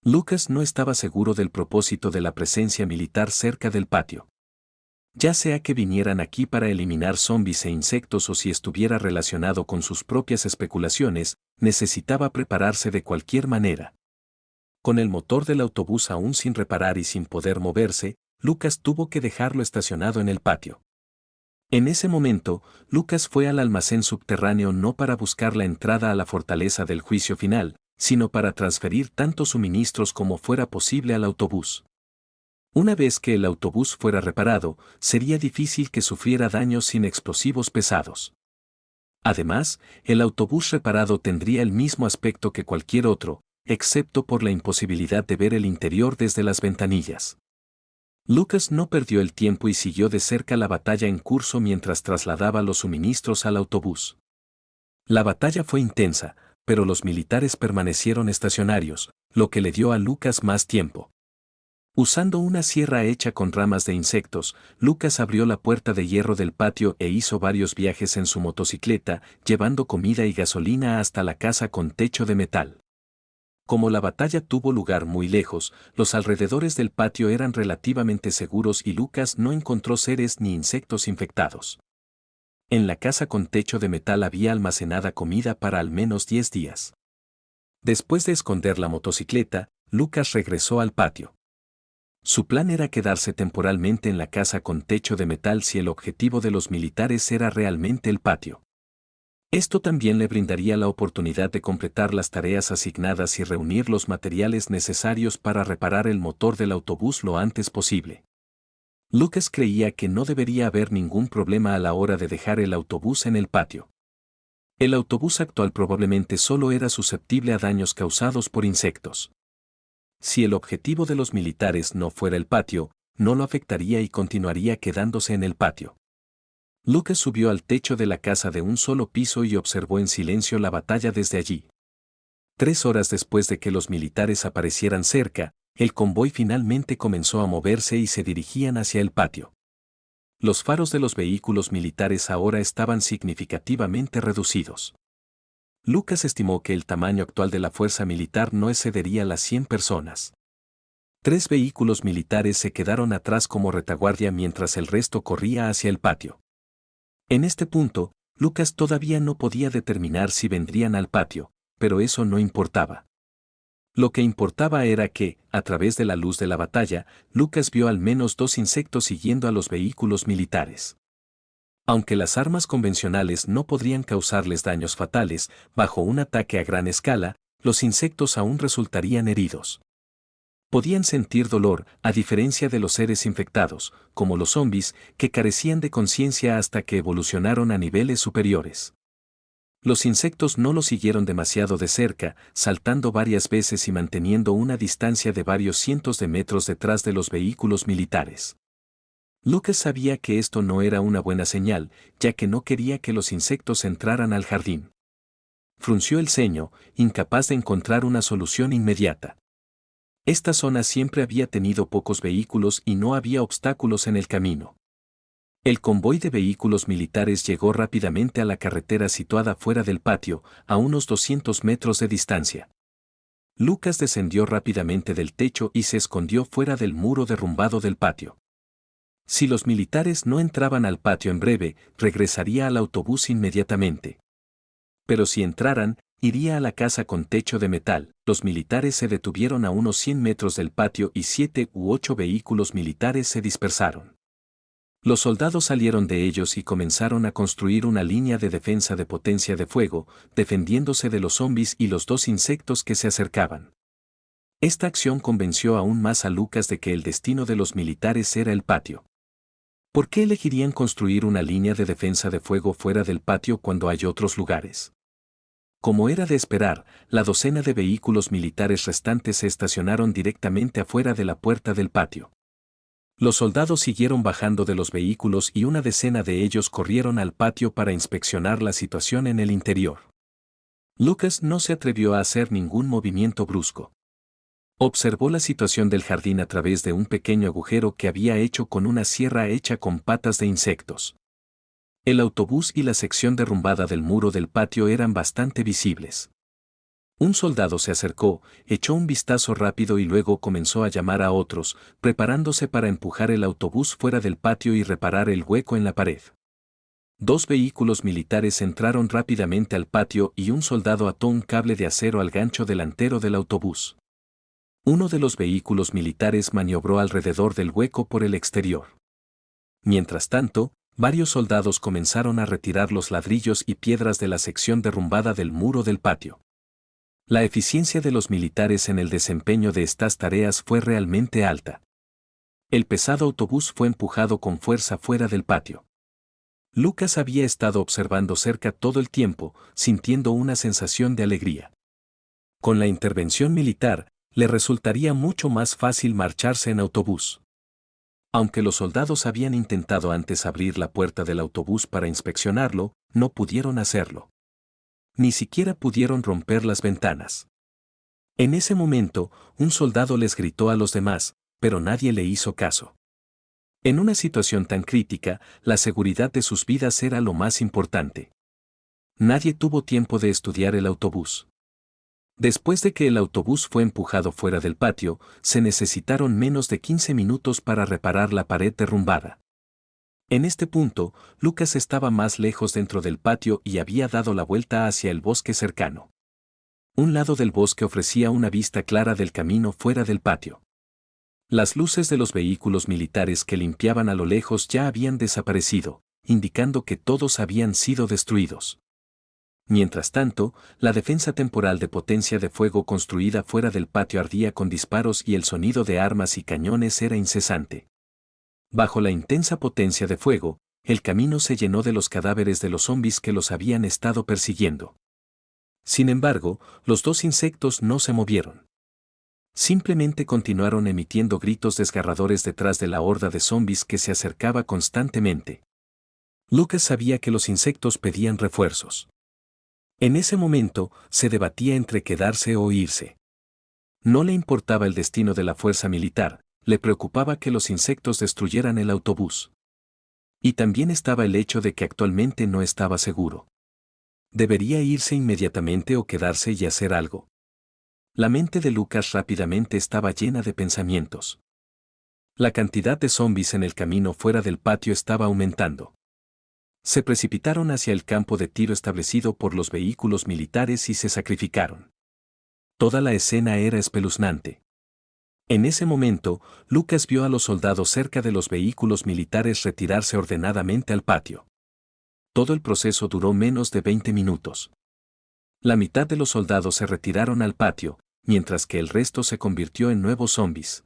Lucas no estaba seguro del propósito de la presencia militar cerca del patio. Ya sea que vinieran aquí para eliminar zombies e insectos o si estuviera relacionado con sus propias especulaciones, necesitaba prepararse de cualquier manera. Con el motor del autobús aún sin reparar y sin poder moverse, Lucas tuvo que dejarlo estacionado en el patio. En ese momento, Lucas fue al almacén subterráneo no para buscar la entrada a la fortaleza del juicio final, sino para transferir tantos suministros como fuera posible al autobús. Una vez que el autobús fuera reparado, sería difícil que sufriera daños sin explosivos pesados. Además, el autobús reparado tendría el mismo aspecto que cualquier otro, excepto por la imposibilidad de ver el interior desde las ventanillas. Lucas no perdió el tiempo y siguió de cerca la batalla en curso mientras trasladaba los suministros al autobús. La batalla fue intensa, pero los militares permanecieron estacionarios, lo que le dio a Lucas más tiempo. Usando una sierra hecha con ramas de insectos, Lucas abrió la puerta de hierro del patio e hizo varios viajes en su motocicleta, llevando comida y gasolina hasta la casa con techo de metal. Como la batalla tuvo lugar muy lejos, los alrededores del patio eran relativamente seguros y Lucas no encontró seres ni insectos infectados. En la casa con techo de metal había almacenada comida para al menos 10 días. Después de esconder la motocicleta, Lucas regresó al patio. Su plan era quedarse temporalmente en la casa con techo de metal si el objetivo de los militares era realmente el patio. Esto también le brindaría la oportunidad de completar las tareas asignadas y reunir los materiales necesarios para reparar el motor del autobús lo antes posible. Lucas creía que no debería haber ningún problema a la hora de dejar el autobús en el patio. El autobús actual probablemente solo era susceptible a daños causados por insectos. Si el objetivo de los militares no fuera el patio, no lo afectaría y continuaría quedándose en el patio. Lucas subió al techo de la casa de un solo piso y observó en silencio la batalla desde allí. 3 horas después de que los militares aparecieran cerca, el convoy finalmente comenzó a moverse y se dirigían hacia el patio. Los faros de los vehículos militares ahora estaban significativamente reducidos. Lucas estimó que el tamaño actual de la fuerza militar no excedería las 100 personas. 3 vehículos militares se quedaron atrás como retaguardia mientras el resto corría hacia el patio. En este punto, Lucas todavía no podía determinar si vendrían al patio, pero eso no importaba. Lo que importaba era que, a través de la luz de la batalla, Lucas vio al menos 2 insectos siguiendo a los vehículos militares. Aunque las armas convencionales no podrían causarles daños fatales, bajo un ataque a gran escala, los insectos aún resultarían heridos. Podían sentir dolor, a diferencia de los seres infectados, como los zombies, que carecían de conciencia hasta que evolucionaron a niveles superiores. Los insectos no lo siguieron demasiado de cerca, saltando varias veces y manteniendo una distancia de varios cientos de metros detrás de los vehículos militares. Lucas sabía que esto no era una buena señal, ya que no quería que los insectos entraran al jardín. Frunció el ceño, incapaz de encontrar una solución inmediata. Esta zona siempre había tenido pocos vehículos y no había obstáculos en el camino. El convoy de vehículos militares llegó rápidamente a la carretera situada fuera del patio, a unos 200 metros de distancia. Lucas descendió rápidamente del techo y se escondió fuera del muro derrumbado del patio. Si los militares no entraban al patio en breve, regresaría al autobús inmediatamente. Pero si entraran, iría a la casa con techo de metal. Los militares se detuvieron a unos 100 metros del patio y 7 u 8 vehículos militares se dispersaron. Los soldados salieron de ellos y comenzaron a construir una línea de defensa de potencia de fuego, defendiéndose de los zombies y los 2 insectos que se acercaban. Esta acción convenció aún más a Lucas de que el destino de los militares era el patio. ¿Por qué elegirían construir una línea de defensa de fuego fuera del patio cuando hay otros lugares? Como era de esperar, la docena de vehículos militares restantes se estacionaron directamente afuera de la puerta del patio. Los soldados siguieron bajando de los vehículos y una decena de ellos corrieron al patio para inspeccionar la situación en el interior. Lucas no se atrevió a hacer ningún movimiento brusco. Observó la situación del jardín a través de un pequeño agujero que había hecho con una sierra hecha con patas de insectos. El autobús y la sección derrumbada del muro del patio eran bastante visibles. Un soldado se acercó, echó un vistazo rápido y luego comenzó a llamar a otros, preparándose para empujar el autobús fuera del patio y reparar el hueco en la pared. 2 vehículos militares entraron rápidamente al patio y un soldado ató un cable de acero al gancho delantero del autobús. Uno de los vehículos militares maniobró alrededor del hueco por el exterior. Mientras tanto, varios soldados comenzaron a retirar los ladrillos y piedras de la sección derrumbada del muro del patio. La eficiencia de los militares en el desempeño de estas tareas fue realmente alta. El pesado autobús fue empujado con fuerza fuera del patio. Lucas había estado observando cerca todo el tiempo, sintiendo una sensación de alegría. Con la intervención militar, le resultaría mucho más fácil marcharse en autobús. Aunque los soldados habían intentado antes abrir la puerta del autobús para inspeccionarlo, no pudieron hacerlo. Ni siquiera pudieron romper las ventanas. En ese momento, un soldado les gritó a los demás, pero nadie le hizo caso. En una situación tan crítica, la seguridad de sus vidas era lo más importante. Nadie tuvo tiempo de estudiar el autobús. Después de que el autobús fue empujado fuera del patio, se necesitaron menos de 15 minutos para reparar la pared derrumbada. En este punto, Lucas estaba más lejos dentro del patio y había dado la vuelta hacia el bosque cercano. Un lado del bosque ofrecía una vista clara del camino fuera del patio. Las luces de los vehículos militares que limpiaban a lo lejos ya habían desaparecido, indicando que todos habían sido destruidos. Mientras tanto, la defensa temporal de potencia de fuego construida fuera del patio ardía con disparos y el sonido de armas y cañones era incesante. Bajo la intensa potencia de fuego, el camino se llenó de los cadáveres de los zombis que los habían estado persiguiendo. Sin embargo, los 2 insectos no se movieron. Simplemente continuaron emitiendo gritos desgarradores detrás de la horda de zombis que se acercaba constantemente. Lucas sabía que los insectos pedían refuerzos. En ese momento, se debatía entre quedarse o irse. No le importaba el destino de la fuerza militar, le preocupaba que los insectos destruyeran el autobús. Y también estaba el hecho de que actualmente no estaba seguro. ¿Debería irse inmediatamente o quedarse y hacer algo? La mente de Lucas rápidamente estaba llena de pensamientos. La cantidad de zombis en el camino fuera del patio estaba aumentando. Se precipitaron hacia el campo de tiro establecido por los vehículos militares y se sacrificaron. Toda la escena era espeluznante. En ese momento, Lucas vio a los soldados cerca de los vehículos militares retirarse ordenadamente al patio. Todo el proceso duró menos de 20 minutos. La mitad de los soldados se retiraron al patio, mientras que el resto se convirtió en nuevos zombis.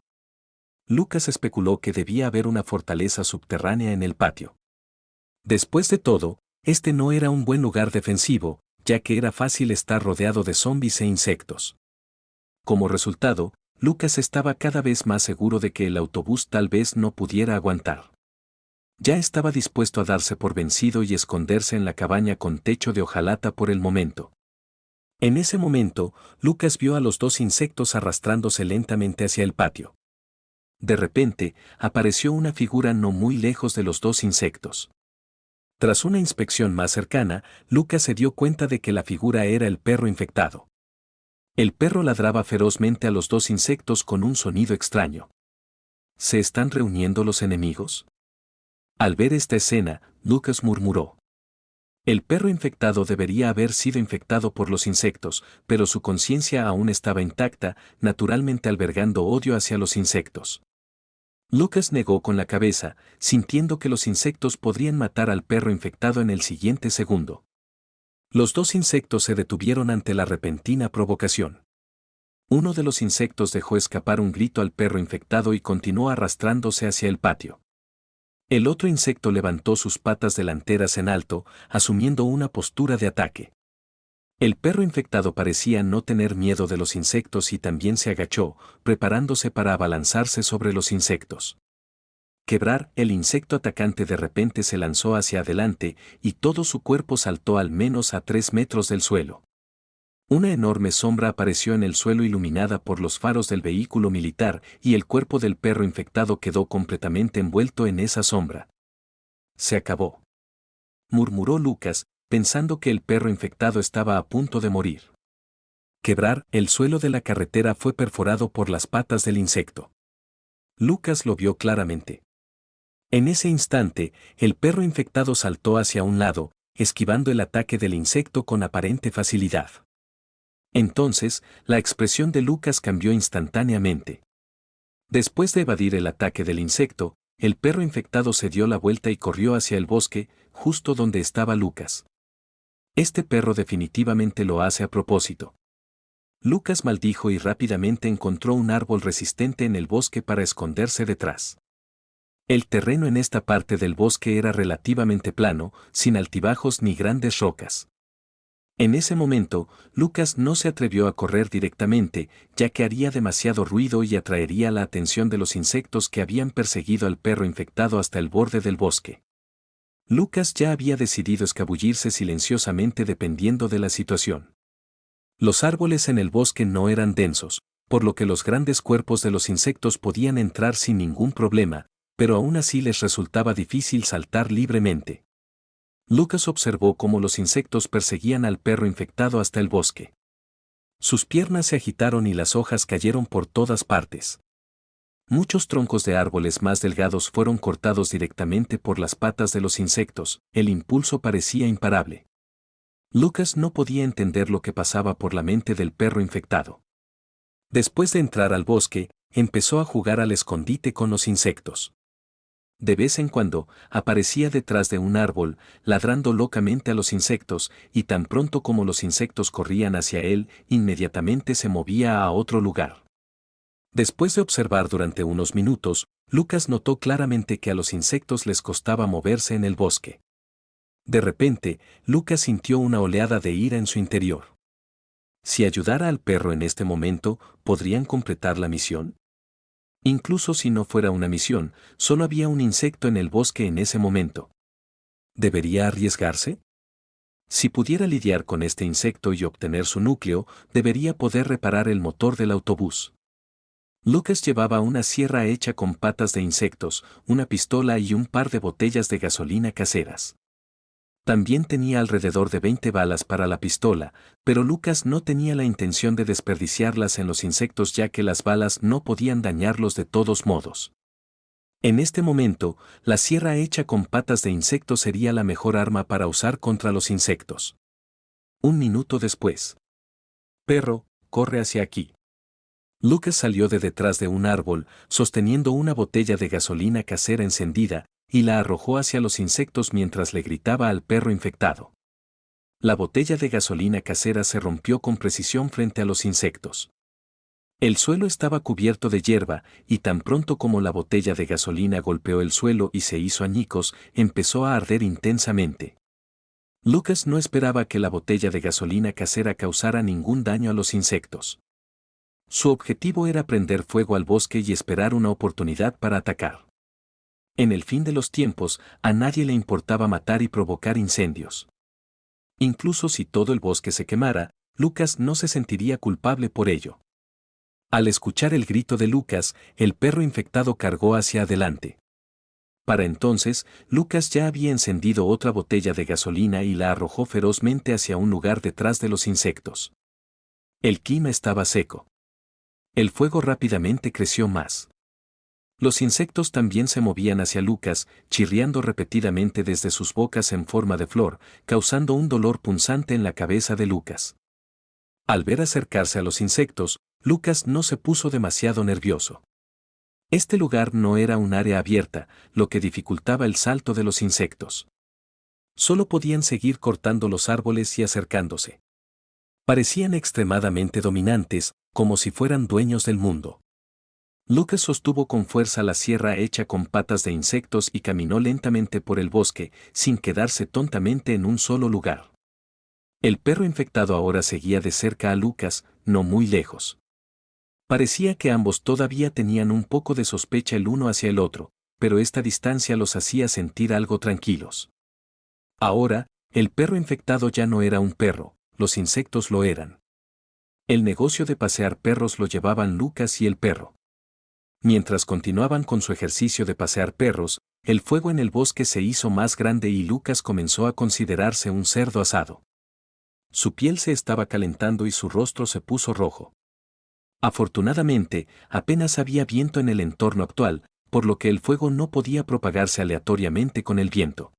Lucas especuló que debía haber una fortaleza subterránea en el patio. Después de todo, este no era un buen lugar defensivo, ya que era fácil estar rodeado de zombis e insectos. Como resultado, Lucas estaba cada vez más seguro de que el autobús tal vez no pudiera aguantar. Ya estaba dispuesto a darse por vencido y esconderse en la cabaña con techo de hojalata por el momento. En ese momento, Lucas vio a los 2 insectos arrastrándose lentamente hacia el patio. De repente, apareció una figura no muy lejos de los 2 insectos. Tras una inspección más cercana, Lucas se dio cuenta de que la figura era el perro infectado. El perro ladraba ferozmente a los 2 insectos con un sonido extraño. ¿Se están reuniendo los enemigos? Al ver esta escena, Lucas murmuró. El perro infectado debería haber sido infectado por los insectos, pero su conciencia aún estaba intacta, naturalmente albergando odio hacia los insectos. Lucas negó con la cabeza, sintiendo que los insectos podrían matar al perro infectado en el siguiente segundo. Los 2 insectos se detuvieron ante la repentina provocación. Uno de los insectos dejó escapar un grito al perro infectado y continuó arrastrándose hacia el patio. El otro insecto levantó sus patas delanteras en alto, asumiendo una postura de ataque. El perro infectado parecía no tener miedo de los insectos y también se agachó, preparándose para abalanzarse sobre los insectos. Quebrar, el insecto atacante de repente se lanzó hacia adelante y todo su cuerpo saltó al menos a 3 metros del suelo. Una enorme sombra apareció en el suelo iluminada por los faros del vehículo militar y el cuerpo del perro infectado quedó completamente envuelto en esa sombra. Se acabó. murmuró Lucas, pensando que el perro infectado estaba a punto de morir. Quebrar, el suelo de la carretera fue perforado por las patas del insecto. Lucas lo vio claramente. En ese instante, el perro infectado saltó hacia un lado, esquivando el ataque del insecto con aparente facilidad. Entonces, la expresión de Lucas cambió instantáneamente. Después de evadir el ataque del insecto, el perro infectado se dio la vuelta y corrió hacia el bosque, justo donde estaba Lucas. Este perro definitivamente lo hace a propósito. Lucas maldijo y rápidamente encontró un árbol resistente en el bosque para esconderse detrás. El terreno en esta parte del bosque era relativamente plano, sin altibajos ni grandes rocas. En ese momento, Lucas no se atrevió a correr directamente, ya que haría demasiado ruido y atraería la atención de los insectos que habían perseguido al perro infectado hasta el borde del bosque. Lucas ya había decidido escabullirse silenciosamente dependiendo de la situación. Los árboles en el bosque no eran densos, por lo que los grandes cuerpos de los insectos podían entrar sin ningún problema, pero aún así les resultaba difícil saltar libremente. Lucas observó cómo los insectos perseguían al perro infectado hasta el bosque. Sus piernas se agitaron y las hojas cayeron por todas partes. Muchos troncos de árboles más delgados fueron cortados directamente por las patas de los insectos, el impulso parecía imparable. Lucas no podía entender lo que pasaba por la mente del perro infectado. Después de entrar al bosque, empezó a jugar al escondite con los insectos. De vez en cuando, aparecía detrás de un árbol, ladrando locamente a los insectos, y tan pronto como los insectos corrían hacia él, inmediatamente se movía a otro lugar. Después de observar durante unos minutos, Lucas notó claramente que a los insectos les costaba moverse en el bosque. De repente, Lucas sintió una oleada de ira en su interior. Si ayudara al perro en este momento, ¿podrían completar la misión? Incluso si no fuera una misión, solo había un insecto en el bosque en ese momento. ¿Debería arriesgarse? Si pudiera lidiar con este insecto y obtener su núcleo, debería poder reparar el motor del autobús. Lucas llevaba una sierra hecha con patas de insectos, una pistola y un par de botellas de gasolina caseras. También tenía alrededor de 20 balas para la pistola, pero Lucas no tenía la intención de desperdiciarlas en los insectos ya que las balas no podían dañarlos de todos modos. En este momento, la sierra hecha con patas de insecto sería la mejor arma para usar contra los insectos. Un minuto después. Perro, corre hacia aquí. Lucas salió de detrás de un árbol, sosteniendo una botella de gasolina casera encendida, y la arrojó hacia los insectos mientras le gritaba al perro infectado. La botella de gasolina casera se rompió con precisión frente a los insectos. El suelo estaba cubierto de hierba, y tan pronto como la botella de gasolina golpeó el suelo y se hizo añicos, empezó a arder intensamente. Lucas no esperaba que la botella de gasolina casera causara ningún daño a los insectos. Su objetivo era prender fuego al bosque y esperar una oportunidad para atacar. En el fin de los tiempos, a nadie le importaba matar y provocar incendios. Incluso si todo el bosque se quemara, Lucas no se sentiría culpable por ello. Al escuchar el grito de Lucas, el perro infectado cargó hacia adelante. Para entonces, Lucas ya había encendido otra botella de gasolina y la arrojó ferozmente hacia un lugar detrás de los insectos. El clima estaba seco. El fuego rápidamente creció más. Los insectos también se movían hacia Lucas, chirriando repetidamente desde sus bocas en forma de flor, causando un dolor punzante en la cabeza de Lucas. Al ver acercarse a los insectos, Lucas no se puso demasiado nervioso. Este lugar no era un área abierta, lo que dificultaba el salto de los insectos. Solo podían seguir cortando los árboles y acercándose. Parecían extremadamente dominantes, como si fueran dueños del mundo. Lucas sostuvo con fuerza la sierra hecha con patas de insectos y caminó lentamente por el bosque, sin quedarse tontamente en un solo lugar. El perro infectado ahora seguía de cerca a Lucas, no muy lejos. Parecía que ambos todavía tenían un poco de sospecha el uno hacia el otro, pero esta distancia los hacía sentir algo tranquilos. Ahora, el perro infectado ya no era un perro, los insectos lo eran. El negocio de pasear perros lo llevaban Lucas y el perro. Mientras continuaban con su ejercicio de pasear perros, el fuego en el bosque se hizo más grande y Lucas comenzó a considerarse un cerdo asado. Su piel se estaba calentando y su rostro se puso rojo. Afortunadamente, apenas había viento en el entorno actual, por lo que el fuego no podía propagarse aleatoriamente con el viento.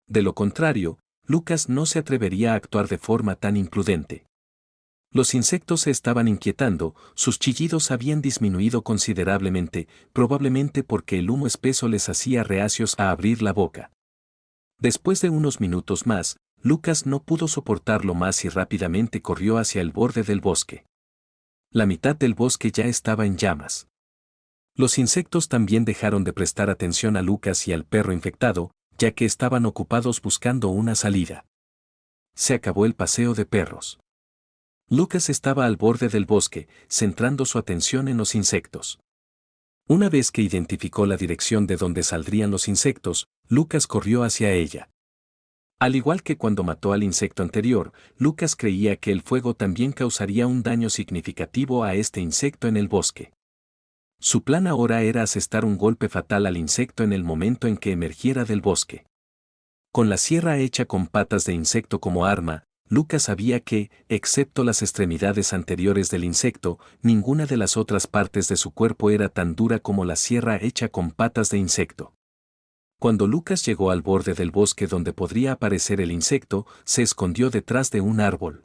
De lo contrario, Lucas no se atrevería a actuar de forma tan imprudente. Los insectos se estaban inquietando, sus chillidos habían disminuido considerablemente, probablemente porque el humo espeso les hacía reacios a abrir la boca. Después de unos minutos más, Lucas no pudo soportarlo más y rápidamente corrió hacia el borde del bosque. La mitad del bosque ya estaba en llamas. Los insectos también dejaron de prestar atención a Lucas y al perro infectado, ya que estaban ocupados buscando una salida. Se acabó el paseo de perros. Lucas estaba al borde del bosque, centrando su atención en los insectos. Una vez que identificó la dirección de donde saldrían los insectos, Lucas corrió hacia ella. Al igual que cuando mató al insecto anterior, Lucas creía que el fuego también causaría un daño significativo a este insecto en el bosque. Su plan ahora era asestar un golpe fatal al insecto en el momento en que emergiera del bosque. Con la sierra hecha con patas de insecto como arma, Lucas sabía que, excepto las extremidades anteriores del insecto, ninguna de las otras partes de su cuerpo era tan dura como la sierra hecha con patas de insecto. Cuando Lucas llegó al borde del bosque donde podría aparecer el insecto, se escondió detrás de un árbol.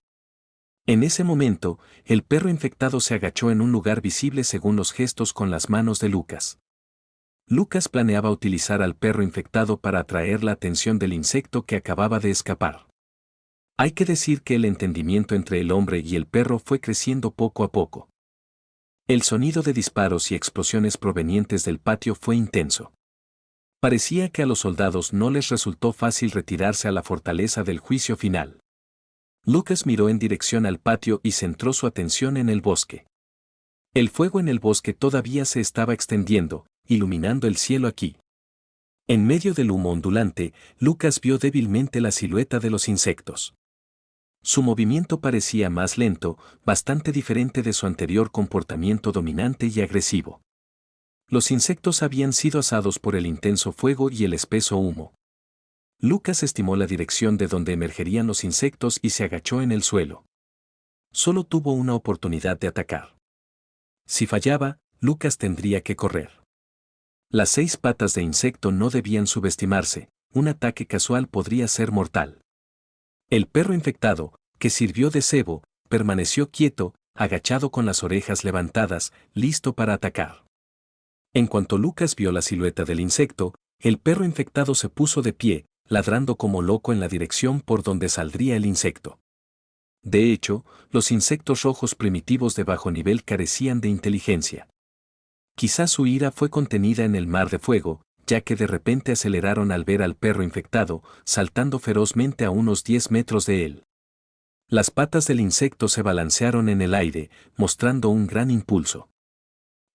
En ese momento, el perro infectado se agachó en un lugar visible según los gestos con las manos de Lucas. Lucas planeaba utilizar al perro infectado para atraer la atención del insecto que acababa de escapar. Hay que decir que el entendimiento entre el hombre y el perro fue creciendo poco a poco. El sonido de disparos y explosiones provenientes del patio fue intenso. Parecía que a los soldados no les resultó fácil retirarse a la fortaleza del juicio final. Lucas miró en dirección al patio y centró su atención en el bosque. El fuego en el bosque todavía se estaba extendiendo, iluminando el cielo aquí. En medio del humo ondulante, Lucas vio débilmente la silueta de los insectos. Su movimiento parecía más lento, bastante diferente de su anterior comportamiento dominante y agresivo. Los insectos habían sido asados por el intenso fuego y el espeso humo. Lucas estimó la dirección de donde emergerían los insectos y se agachó en el suelo. Solo tuvo una oportunidad de atacar. Si fallaba, Lucas tendría que correr. Las 6 patas de insecto no debían subestimarse, un ataque casual podría ser mortal. El perro infectado, que sirvió de cebo, permaneció quieto, agachado con las orejas levantadas, listo para atacar. En cuanto Lucas vio la silueta del insecto, el perro infectado se puso de pie, ladrando como loco en la dirección por donde saldría el insecto. De hecho, los insectos rojos primitivos de bajo nivel carecían de inteligencia. Quizás su ira fue contenida en el mar de fuego, ya que de repente aceleraron al ver al perro infectado, saltando ferozmente a unos 10 metros de él. Las patas del insecto se balancearon en el aire, mostrando un gran impulso.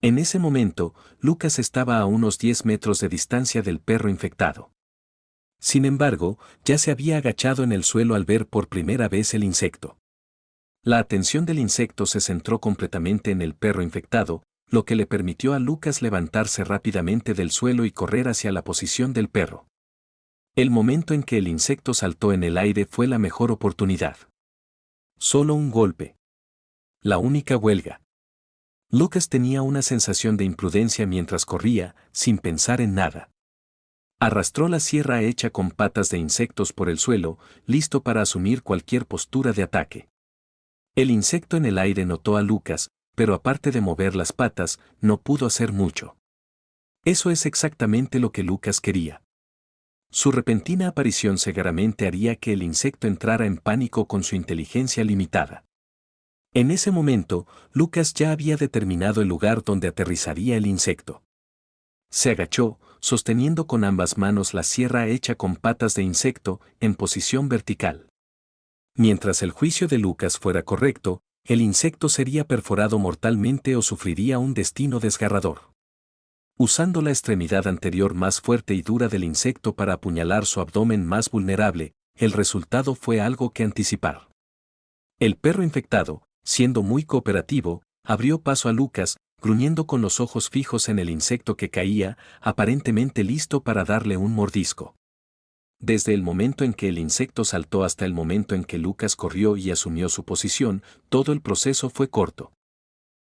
En ese momento, Lucas estaba a unos 10 metros de distancia del perro infectado. Sin embargo, ya se había agachado en el suelo al ver por primera vez el insecto. La atención del insecto se centró completamente en el perro infectado, lo que le permitió a Lucas levantarse rápidamente del suelo y correr hacia la posición del perro. El momento en que el insecto saltó en el aire fue la mejor oportunidad. Solo un golpe. La única huelga. Lucas tenía una sensación de imprudencia mientras corría, sin pensar en nada. Arrastró la sierra hecha con patas de insectos por el suelo, listo para asumir cualquier postura de ataque. El insecto en el aire notó a Lucas, pero aparte de mover las patas, no pudo hacer mucho. Eso es exactamente lo que Lucas quería. Su repentina aparición seguramente haría que el insecto entrara en pánico con su inteligencia limitada. En ese momento, Lucas ya había determinado el lugar donde aterrizaría el insecto. Se agachó, sosteniendo con ambas manos la sierra hecha con patas de insecto, en posición vertical. Mientras el juicio de Lucas fuera correcto, el insecto sería perforado mortalmente o sufriría un destino desgarrador. Usando la extremidad anterior más fuerte y dura del insecto para apuñalar su abdomen más vulnerable, el resultado fue algo que anticipar. El perro infectado, siendo muy cooperativo, abrió paso a Lucas, gruñendo con los ojos fijos en el insecto que caía, aparentemente listo para darle un mordisco. Desde el momento en que el insecto saltó hasta el momento en que Lucas corrió y asumió su posición, todo el proceso fue corto.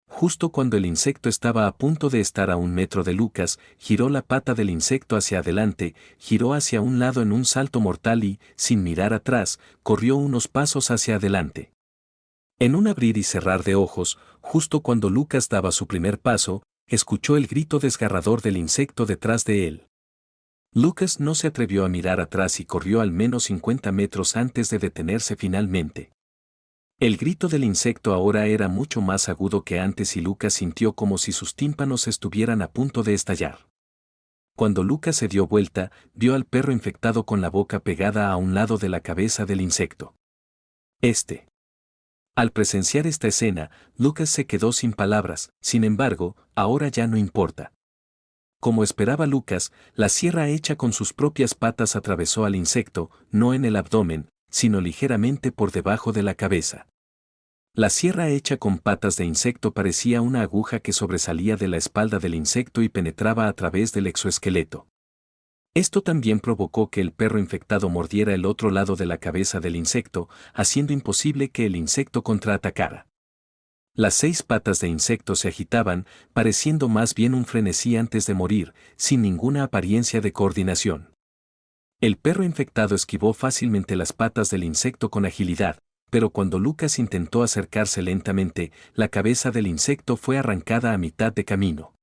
Justo cuando el insecto estaba a punto de estar a 1 metro de Lucas, giró la pata del insecto hacia adelante, giró hacia un lado en un salto mortal y, sin mirar atrás, corrió unos pasos hacia adelante. En un abrir y cerrar de ojos, justo cuando Lucas daba su primer paso, escuchó el grito desgarrador del insecto detrás de él. Lucas no se atrevió a mirar atrás y corrió al menos 50 metros antes de detenerse finalmente. El grito del insecto ahora era mucho más agudo que antes y Lucas sintió como si sus tímpanos estuvieran a punto de estallar. Cuando Lucas se dio vuelta, vio al perro infectado con la boca pegada a un lado de la cabeza del insecto. Al presenciar esta escena, Lucas se quedó sin palabras, sin embargo, ahora ya no importa. Como esperaba Lucas, la sierra hecha con sus propias patas atravesó al insecto, no en el abdomen, sino ligeramente por debajo de la cabeza. La sierra hecha con patas de insecto parecía una aguja que sobresalía de la espalda del insecto y penetraba a través del exoesqueleto. Esto también provocó que el perro infectado mordiera el otro lado de la cabeza del insecto, haciendo imposible que el insecto contraatacara. Las 6 patas de insecto se agitaban, pareciendo más bien un frenesí antes de morir, sin ninguna apariencia de coordinación. El perro infectado esquivó fácilmente las patas del insecto con agilidad, pero cuando Lucas intentó acercarse lentamente, la cabeza del insecto fue arrancada a mitad de camino.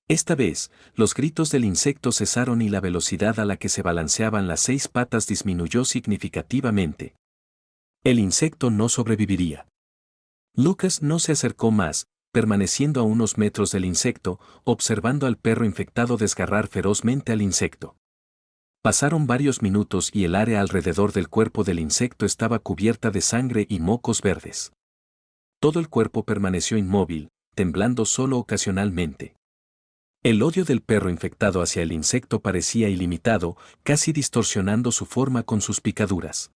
Esta vez, los gritos del insecto cesaron y la velocidad a la que se balanceaban las 6 patas disminuyó significativamente. El insecto no sobreviviría. Lucas no se acercó más, permaneciendo a unos metros del insecto, observando al perro infectado desgarrar ferozmente al insecto. Pasaron varios minutos y el área alrededor del cuerpo del insecto estaba cubierta de sangre y mocos verdes. Todo el cuerpo permaneció inmóvil, temblando solo ocasionalmente. El odio del perro infectado hacia el insecto parecía ilimitado, casi distorsionando su forma con sus picaduras.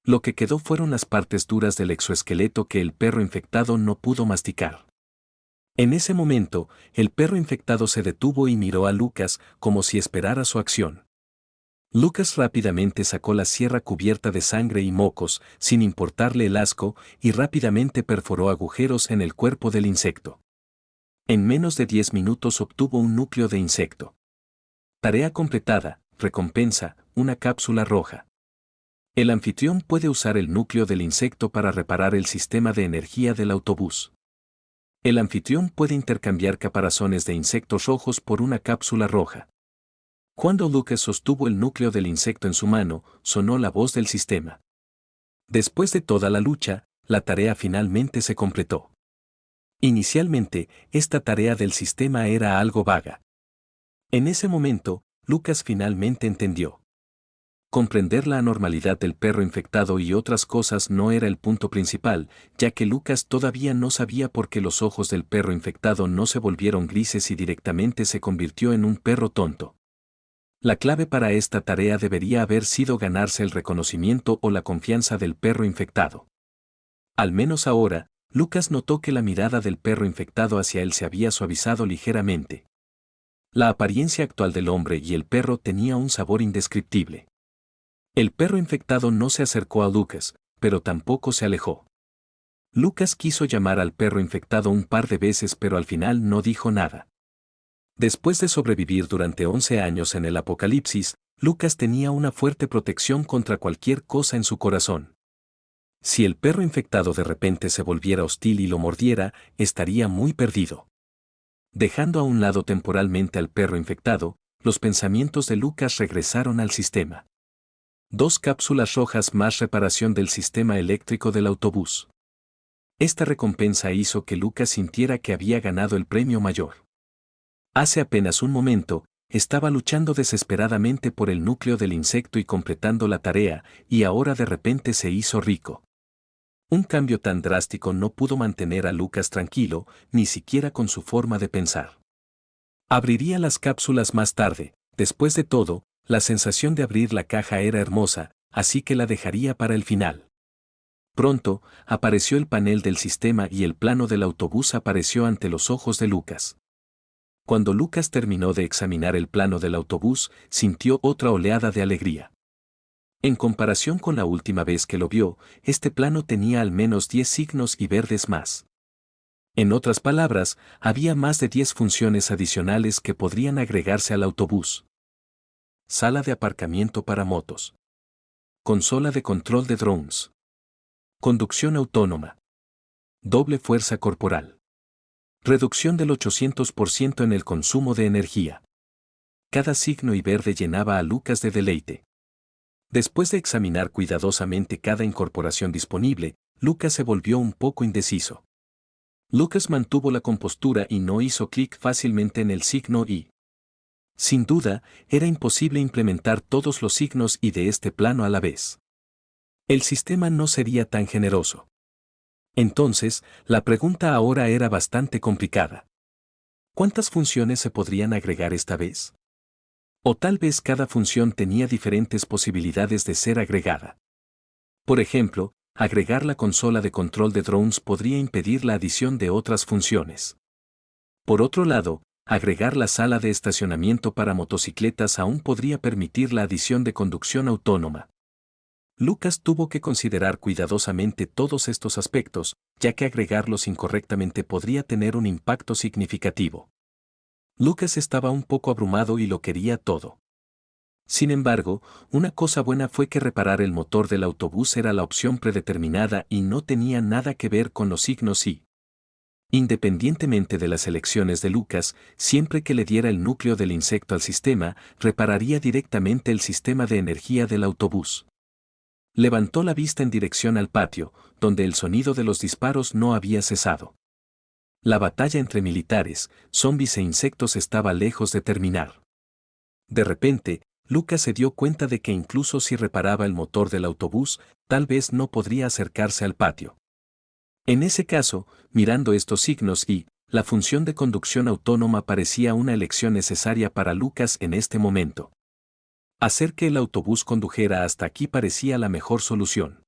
Lo que quedó fueron las partes duras del exoesqueleto que el perro infectado no pudo masticar. En ese momento, el perro infectado se detuvo y miró a Lucas como si esperara su acción. Lucas rápidamente sacó la sierra cubierta de sangre y mocos, sin importarle el asco, y rápidamente perforó agujeros en el cuerpo del insecto. En menos de 10 minutos obtuvo un núcleo de insecto. Tarea completada, recompensa, una cápsula roja. El anfitrión puede usar el núcleo del insecto para reparar el sistema de energía del autobús. El anfitrión puede intercambiar caparazones de insectos rojos por una cápsula roja. Cuando Lucas sostuvo el núcleo del insecto en su mano, sonó la voz del sistema. Después de toda la lucha, la tarea finalmente se completó. Inicialmente, esta tarea del sistema era algo vaga. En ese momento, Lucas finalmente entendió. Comprender la anormalidad del perro infectado y otras cosas no era el punto principal, ya que Lucas todavía no sabía por qué los ojos del perro infectado no se volvieron grises y directamente se convirtió en un perro tonto. La clave para esta tarea debería haber sido ganarse el reconocimiento o la confianza del perro infectado. Al menos ahora, Lucas notó que la mirada del perro infectado hacia él se había suavizado ligeramente. La apariencia actual del hombre y el perro tenía un sabor indescriptible. El perro infectado no se acercó a Lucas, pero tampoco se alejó. Lucas quiso llamar al perro infectado un par de veces pero al final no dijo nada. Después de sobrevivir durante 11 años en el apocalipsis, Lucas tenía una fuerte protección contra cualquier cosa en su corazón. Si el perro infectado de repente se volviera hostil y lo mordiera, estaría muy perdido. Dejando a un lado temporalmente al perro infectado, los pensamientos de Lucas regresaron al sistema. 2 cápsulas rojas más reparación del sistema eléctrico del autobús. Esta recompensa hizo que Lucas sintiera que había ganado el premio mayor. Hace apenas un momento, estaba luchando desesperadamente por el núcleo del insecto y completando la tarea, y ahora de repente se hizo rico. Un cambio tan drástico no pudo mantener a Lucas tranquilo, ni siquiera con su forma de pensar. Abriría las cápsulas más tarde, después de todo, la sensación de abrir la caja era hermosa, así que la dejaría para el final. Pronto, apareció el panel del sistema y el plano del autobús apareció ante los ojos de Lucas. Cuando Lucas terminó de examinar el plano del autobús, sintió otra oleada de alegría. En comparación con la última vez que lo vio, este plano tenía al menos 10 signos y verdes más. En otras palabras, había más de 10 funciones adicionales que podrían agregarse al autobús. Sala de aparcamiento para motos. Consola de control de drones. Conducción autónoma. Doble fuerza corporal. Reducción del 800% en el consumo de energía. Cada signo y verde llenaba a Lucas de deleite. Después de examinar cuidadosamente cada incorporación disponible, Lucas se volvió un poco indeciso. Lucas mantuvo la compostura y no hizo clic fácilmente en el signo I. Sin duda, era imposible implementar todos los signos I de este plano a la vez. El sistema no sería tan generoso. Entonces, la pregunta ahora era bastante complicada. ¿Cuántas funciones se podrían agregar esta vez? O tal vez cada función tenía diferentes posibilidades de ser agregada. Por ejemplo, agregar la consola de control de drones podría impedir la adición de otras funciones. Por otro lado, agregar la sala de estacionamiento para motocicletas aún podría permitir la adición de conducción autónoma. Lucas tuvo que considerar cuidadosamente todos estos aspectos, ya que agregarlos incorrectamente podría tener un impacto significativo. Lucas estaba un poco abrumado y lo quería todo. Sin embargo, una cosa buena fue que reparar el motor del autobús era la opción predeterminada y no tenía nada que ver con los signos I. Independientemente de las elecciones de Lucas, siempre que le diera el núcleo del insecto al sistema, repararía directamente el sistema de energía del autobús. Levantó la vista en dirección al patio, donde el sonido de los disparos no había cesado. La batalla entre militares, zombies e insectos estaba lejos de terminar. De repente, Lucas se dio cuenta de que incluso si reparaba el motor del autobús, tal vez no podría acercarse al patio. En ese caso, mirando estos signos y, la función de conducción autónoma parecía una elección necesaria para Lucas en este momento. Hacer que el autobús condujera hasta aquí parecía la mejor solución.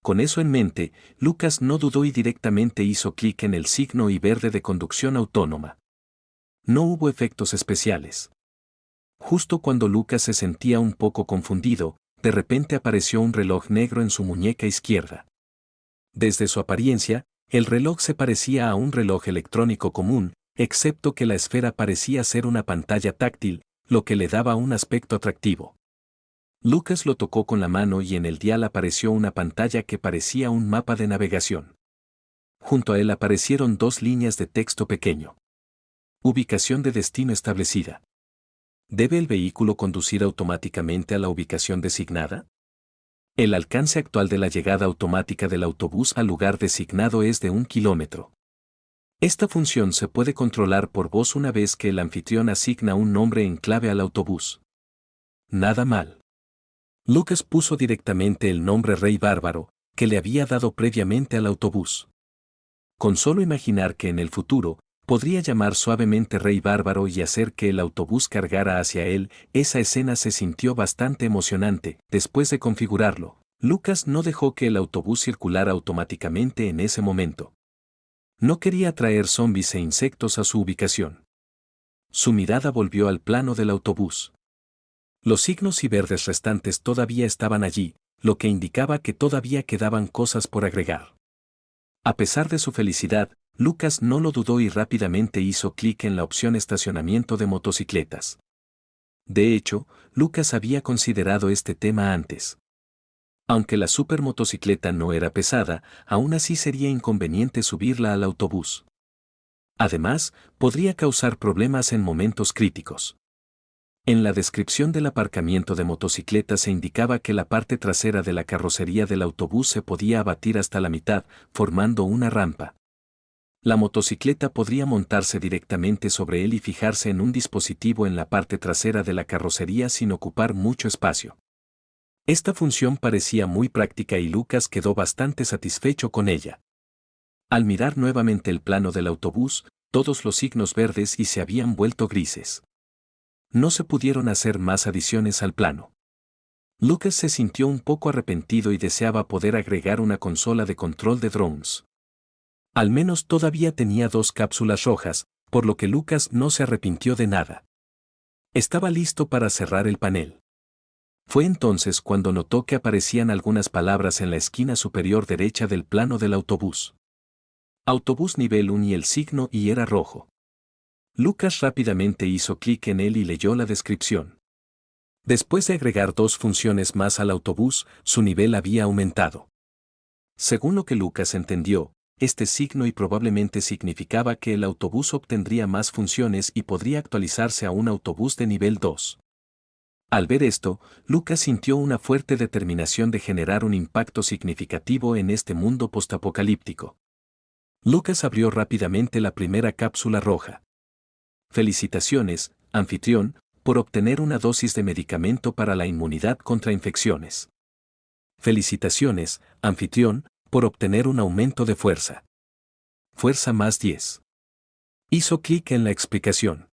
Con eso en mente, Lucas no dudó y directamente hizo clic en el signo I verde de conducción autónoma. No hubo efectos especiales. Justo cuando Lucas se sentía un poco confundido, de repente apareció un reloj negro en su muñeca izquierda. Desde su apariencia, el reloj se parecía a un reloj electrónico común, excepto que la esfera parecía ser una pantalla táctil, lo que le daba un aspecto atractivo. Lucas lo tocó con la mano y en el dial apareció una pantalla que parecía un mapa de navegación. Junto a él aparecieron dos líneas de texto pequeño. Ubicación de destino establecida. ¿Debe el vehículo conducir automáticamente a la ubicación designada? El alcance actual de la llegada automática del autobús al lugar designado es de 1 kilómetro. Esta función se puede controlar por voz una vez que el anfitrión asigna un nombre en clave al autobús. Nada mal. Lucas puso directamente el nombre Rey Bárbaro, que le había dado previamente al autobús. Con solo imaginar que en el futuro, podría llamar suavemente Rey Bárbaro y hacer que el autobús cargara hacia él, esa escena se sintió bastante emocionante. Después de configurarlo, Lucas no dejó que el autobús circulara automáticamente en ese momento. No quería traer zombies e insectos a su ubicación. Su mirada volvió al plano del autobús. Los signos y verdes restantes todavía estaban allí, lo que indicaba que todavía quedaban cosas por agregar. A pesar de su felicidad, Lucas no lo dudó y rápidamente hizo clic en la opción estacionamiento de motocicletas. De hecho, Lucas había considerado este tema antes. Aunque la supermotocicleta no era pesada, aún así sería inconveniente subirla al autobús. Además, podría causar problemas en momentos críticos. En la descripción del aparcamiento de motocicletas se indicaba que la parte trasera de la carrocería del autobús se podía abatir hasta la mitad, formando una rampa. La motocicleta podría montarse directamente sobre él y fijarse en un dispositivo en la parte trasera de la carrocería sin ocupar mucho espacio. Esta función parecía muy práctica y Lucas quedó bastante satisfecho con ella. Al mirar nuevamente el plano del autobús, todos los signos verdes y se habían vuelto grises. No se pudieron hacer más adiciones al plano. Lucas se sintió un poco arrepentido y deseaba poder agregar una consola de control de drones. Al menos todavía tenía 2 cápsulas rojas, por lo que Lucas no se arrepintió de nada. Estaba listo para cerrar el panel. Fue entonces cuando notó que aparecían algunas palabras en la esquina superior derecha del plano del autobús. Autobús nivel 1 y el signo Y era rojo. Lucas rápidamente hizo clic en él y leyó la descripción. Después de agregar 2 funciones más al autobús, su nivel había aumentado. Según lo que Lucas entendió, este signo Y probablemente significaba que el autobús obtendría más funciones y podría actualizarse a un autobús de nivel 2. Al ver esto, Lucas sintió una fuerte determinación de generar un impacto significativo en este mundo postapocalíptico. Lucas abrió rápidamente la primera cápsula roja. Felicitaciones, anfitrión, por obtener una dosis de medicamento para la inmunidad contra infecciones. Felicitaciones, anfitrión, por obtener un aumento de fuerza. Fuerza más 10. Hizo clic en la explicación.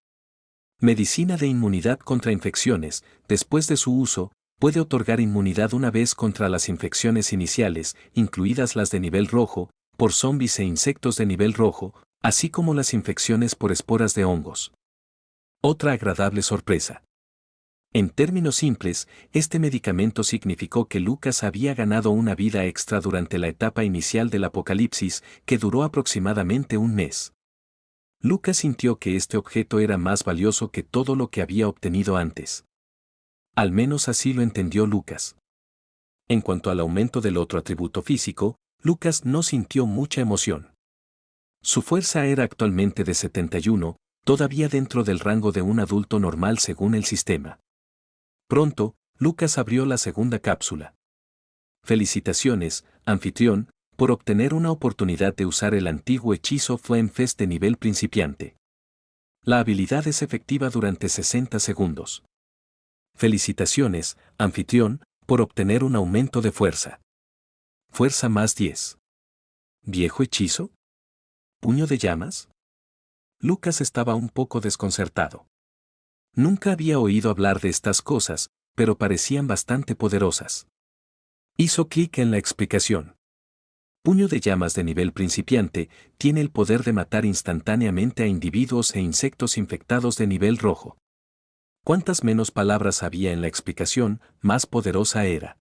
Medicina de inmunidad contra infecciones, después de su uso, puede otorgar inmunidad una vez contra las infecciones iniciales, incluidas las de nivel rojo, por zombies e insectos de nivel rojo, así como las infecciones por esporas de hongos. Otra agradable sorpresa. En términos simples, este medicamento significó que Lucas había ganado una vida extra durante la etapa inicial del apocalipsis, que duró aproximadamente un mes. Lucas sintió que este objeto era más valioso que todo lo que había obtenido antes. Al menos así lo entendió Lucas. En cuanto al aumento del otro atributo físico, Lucas no sintió mucha emoción. Su fuerza era actualmente de 71, todavía dentro del rango de un adulto normal según el sistema. Pronto, Lucas abrió la segunda cápsula. Felicitaciones, anfitrión, por obtener una oportunidad de usar el antiguo hechizo Flame Fest de nivel principiante. La habilidad es efectiva durante 60 segundos. Felicitaciones, anfitrión, por obtener un aumento de fuerza. Fuerza más 10. ¿Viejo hechizo? ¿Puño de llamas? Lucas estaba un poco desconcertado. Nunca había oído hablar de estas cosas, pero parecían bastante poderosas. Hizo clic en la explicación. Puño de llamas de nivel principiante tiene el poder de matar instantáneamente a individuos e insectos infectados de nivel rojo. Cuantas menos palabras había en la explicación, más poderosa era.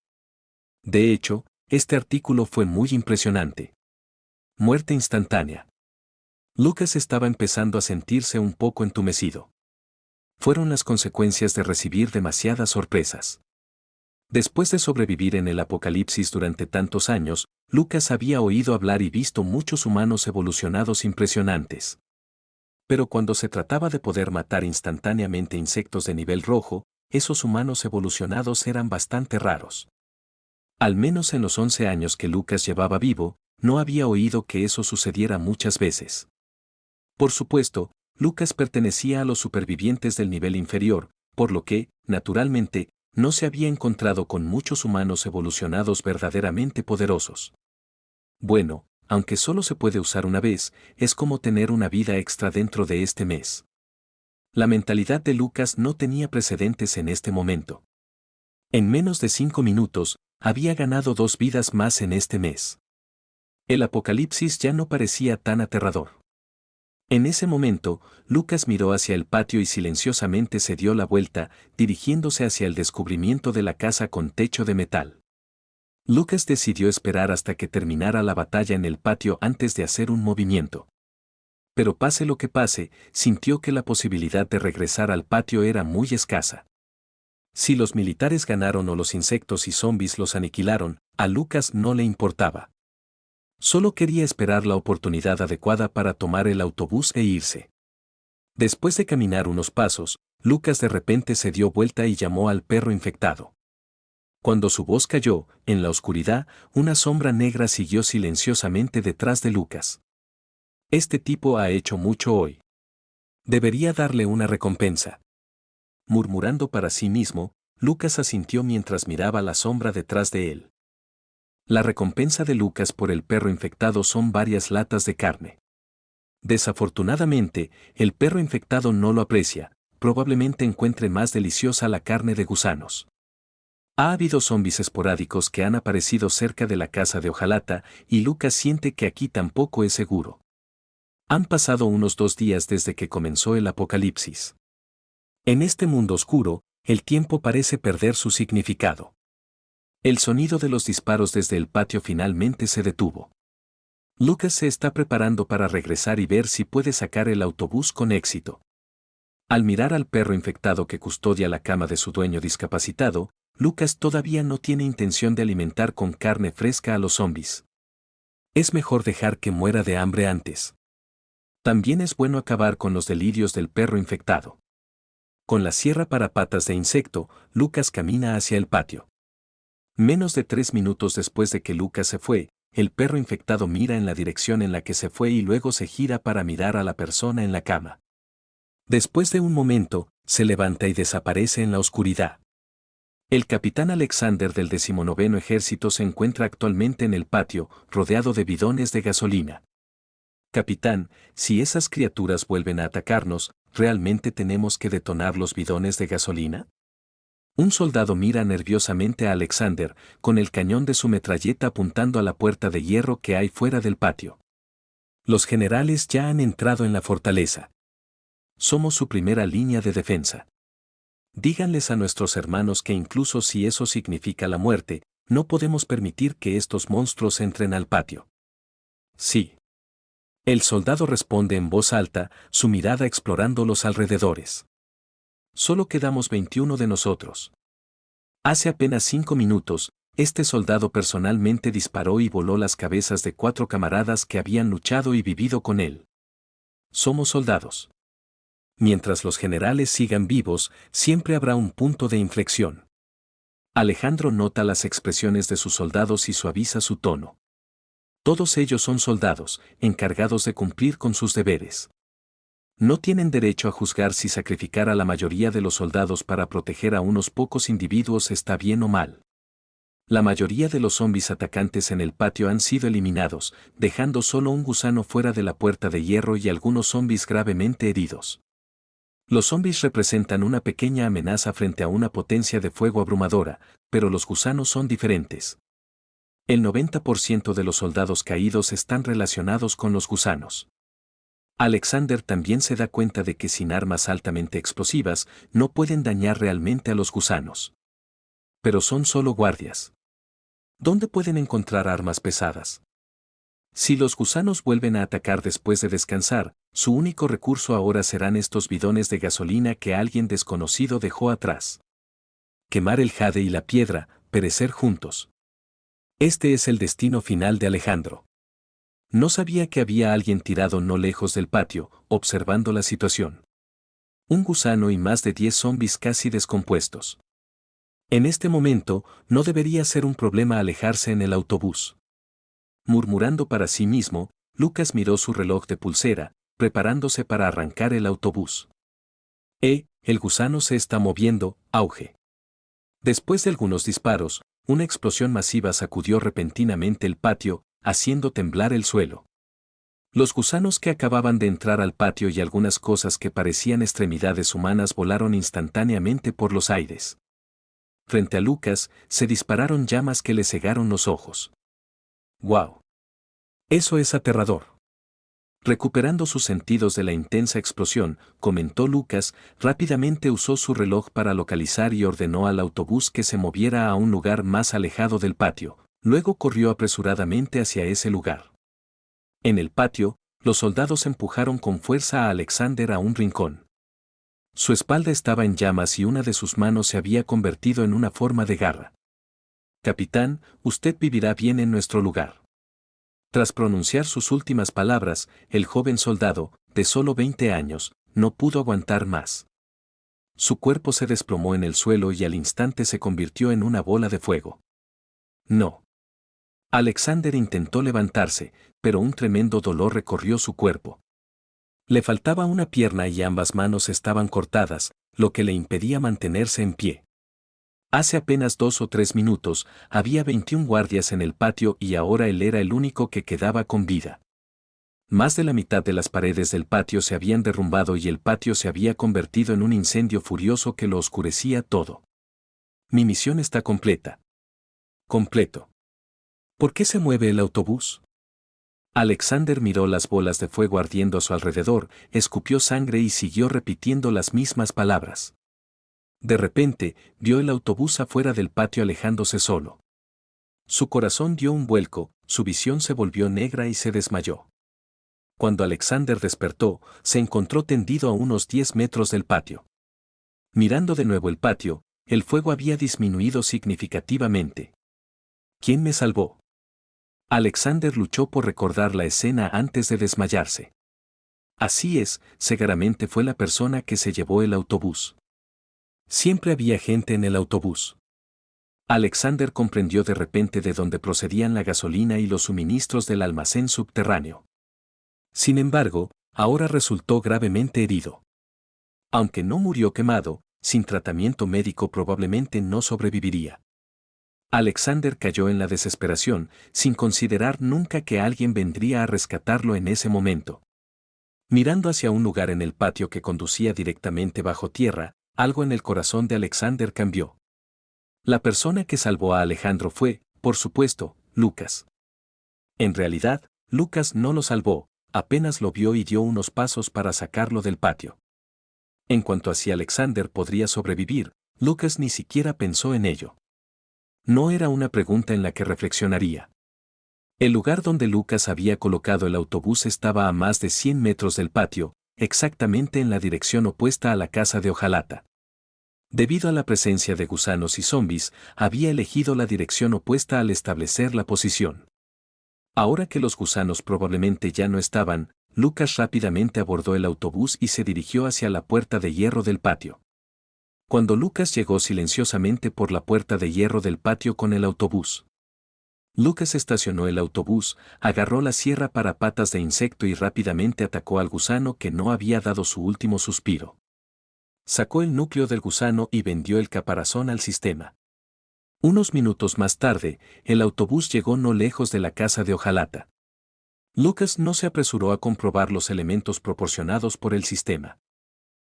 De hecho, este artículo fue muy impresionante. Muerte instantánea. Lucas estaba empezando a sentirse un poco entumecido. Fueron las consecuencias de recibir demasiadas sorpresas. Después de sobrevivir en el apocalipsis durante tantos años, Lucas había oído hablar y visto muchos humanos evolucionados impresionantes. Pero cuando se trataba de poder matar instantáneamente insectos de nivel rojo, esos humanos evolucionados eran bastante raros. Al menos en los 11 años que Lucas llevaba vivo, no había oído que eso sucediera muchas veces. Por supuesto, Lucas pertenecía a los supervivientes del nivel inferior, por lo que, naturalmente, no se había encontrado con muchos humanos evolucionados verdaderamente poderosos. Bueno, aunque solo se puede usar una vez, es como tener una vida extra dentro de este mes. La mentalidad de Lucas no tenía precedentes en este momento. En menos de 5 minutos, había ganado 2 vidas más en este mes. El apocalipsis ya no parecía tan aterrador. En ese momento, Lucas miró hacia el patio y silenciosamente se dio la vuelta, dirigiéndose hacia el descubrimiento de la casa con techo de metal. Lucas decidió esperar hasta que terminara la batalla en el patio antes de hacer un movimiento. Pero pase lo que pase, sintió que la posibilidad de regresar al patio era muy escasa. Si los militares ganaron o los insectos y zombies los aniquilaron, a Lucas no le importaba. Solo quería esperar la oportunidad adecuada para tomar el autobús e irse. Después de caminar unos pasos, Lucas de repente se dio vuelta y llamó al perro infectado. Cuando su voz cayó, en la oscuridad, una sombra negra siguió silenciosamente detrás de Lucas. Este tipo ha hecho mucho hoy. Debería darle una recompensa. Murmurando para sí mismo, Lucas asintió mientras miraba la sombra detrás de él. La recompensa de Lucas por el perro infectado son varias latas de carne. Desafortunadamente, el perro infectado no lo aprecia, probablemente encuentre más deliciosa la carne de gusanos. Ha habido zombis esporádicos que han aparecido cerca de la casa de Hojalata, y Lucas siente que aquí tampoco es seguro. Han pasado unos 2 días desde que comenzó el apocalipsis. En este mundo oscuro, el tiempo parece perder su significado. El sonido de los disparos desde el patio finalmente se detuvo. Lucas se está preparando para regresar y ver si puede sacar el autobús con éxito. Al mirar al perro infectado que custodia la cama de su dueño discapacitado, Lucas todavía no tiene intención de alimentar con carne fresca a los zombis. Es mejor dejar que muera de hambre antes. También es bueno acabar con los delirios del perro infectado. Con la sierra para patas de insecto, Lucas camina hacia el patio. Menos de 3 minutos después de que Lucas se fue, el perro infectado mira en la dirección en la que se fue y luego se gira para mirar a la persona en la cama. Después de un momento, se levanta y desaparece en la oscuridad. El capitán Alexander del 19º Ejército se encuentra actualmente en el patio, rodeado de bidones de gasolina. Capitán, si esas criaturas vuelven a atacarnos, ¿realmente tenemos que detonar los bidones de gasolina? Un soldado mira nerviosamente a Alexander, con el cañón de su metralleta apuntando a la puerta de hierro que hay fuera del patio. Los generales ya han entrado en la fortaleza. Somos su primera línea de defensa. Díganles a nuestros hermanos que incluso si eso significa la muerte, no podemos permitir que estos monstruos entren al patio. Sí. El soldado responde en voz alta, su mirada explorando los alrededores. Solo quedamos 21 de nosotros. Hace apenas 5 minutos, este soldado personalmente disparó y voló las cabezas de 4 camaradas que habían luchado y vivido con él. Somos soldados. Mientras los generales sigan vivos, siempre habrá un punto de inflexión. Alejandro nota las expresiones de sus soldados y suaviza su tono. Todos ellos son soldados, encargados de cumplir con sus deberes. No tienen derecho a juzgar si sacrificar a la mayoría de los soldados para proteger a unos pocos individuos está bien o mal. La mayoría de los zombis atacantes en el patio han sido eliminados, dejando solo un gusano fuera de la puerta de hierro y algunos zombis gravemente heridos. Los zombis representan una pequeña amenaza frente a una potencia de fuego abrumadora, pero los gusanos son diferentes. El 90% de los soldados caídos están relacionados con los gusanos. Alexander también se da cuenta de que sin armas altamente explosivas no pueden dañar realmente a los gusanos. Pero son solo guardias. ¿Dónde pueden encontrar armas pesadas? Si los gusanos vuelven a atacar después de descansar, su único recurso ahora serán estos bidones de gasolina que alguien desconocido dejó atrás. Quemar el jade y la piedra, perecer juntos. Este es el destino final de Alejandro. No sabía que había alguien tirado no lejos del patio, observando la situación. Un gusano y más de 10 zombis casi descompuestos. En este momento, no debería ser un problema alejarse en el autobús. Murmurando para sí mismo, Lucas miró su reloj de pulsera, preparándose para arrancar el autobús. El gusano se está moviendo, auge. Después de algunos disparos, una explosión masiva sacudió repentinamente el patio, haciendo temblar el suelo. Los gusanos que acababan de entrar al patio y algunas cosas que parecían extremidades humanas volaron instantáneamente por los aires. Frente a Lucas, se dispararon llamas que le cegaron los ojos. ¡Guau! Eso es aterrador. Recuperando sus sentidos de la intensa explosión, comentó Lucas, rápidamente usó su reloj para localizar y ordenó al autobús que se moviera a un lugar más alejado del patio, luego corrió apresuradamente hacia ese lugar. En el patio, los soldados empujaron con fuerza a Alexander a un rincón. Su espalda estaba en llamas y una de sus manos se había convertido en una forma de garra. Capitán, usted vivirá bien en nuestro lugar. Tras pronunciar sus últimas palabras, el joven soldado, de solo 20 años, no pudo aguantar más. Su cuerpo se desplomó en el suelo y al instante se convirtió en una bola de fuego. No. Alexander intentó levantarse, pero un tremendo dolor recorrió su cuerpo. Le faltaba una pierna y ambas manos estaban cortadas, lo que le impedía mantenerse en pie. Hace apenas 2 o 3 minutos, había 21 guardias en el patio y ahora él era el único que quedaba con vida. Más de la mitad de las paredes del patio se habían derrumbado y el patio se había convertido en un incendio furioso que lo oscurecía todo. Mi misión está completa. Completo. ¿Por qué se mueve el autobús? Alexander miró las bolas de fuego ardiendo a su alrededor, escupió sangre y siguió repitiendo las mismas palabras. De repente, vio el autobús afuera del patio alejándose solo. Su corazón dio un vuelco, su visión se volvió negra y se desmayó. Cuando Alexander despertó, se encontró tendido a unos 10 metros del patio. Mirando de nuevo el patio, el fuego había disminuido significativamente. ¿Quién me salvó? Alexander luchó por recordar la escena antes de desmayarse. Así es, Segaramente fue la persona que se llevó el autobús. Siempre había gente en el autobús. Alexander comprendió de repente de dónde procedían la gasolina y los suministros del almacén subterráneo. Sin embargo, ahora resultó gravemente herido. Aunque no murió quemado, sin tratamiento médico probablemente no sobreviviría. Alexander cayó en la desesperación, sin considerar nunca que alguien vendría a rescatarlo en ese momento. Mirando hacia un lugar en el patio que conducía directamente bajo tierra, algo en el corazón de Alexander cambió. La persona que salvó a Alejandro fue, por supuesto, Lucas. En realidad, Lucas no lo salvó, apenas lo vio y dio unos pasos para sacarlo del patio. En cuanto a si Alexander podría sobrevivir, Lucas ni siquiera pensó en ello. No era una pregunta en la que reflexionaría. El lugar donde Lucas había colocado el autobús estaba a más de 100 metros del patio, exactamente en la dirección opuesta a la casa de hojalata. Debido a la presencia de gusanos y zombis, había elegido la dirección opuesta al establecer la posición. Ahora que los gusanos probablemente ya no estaban, Lucas rápidamente abordó el autobús y se dirigió hacia la puerta de hierro del patio. Cuando Lucas llegó silenciosamente por la puerta de hierro del patio con el autobús. Lucas estacionó el autobús, agarró la sierra para patas de insecto y rápidamente atacó al gusano que no había dado su último suspiro. Sacó el núcleo del gusano y vendió el caparazón al sistema. Unos minutos más tarde, el autobús llegó no lejos de la casa de hojalata. Lucas no se apresuró a comprobar los elementos proporcionados por el sistema.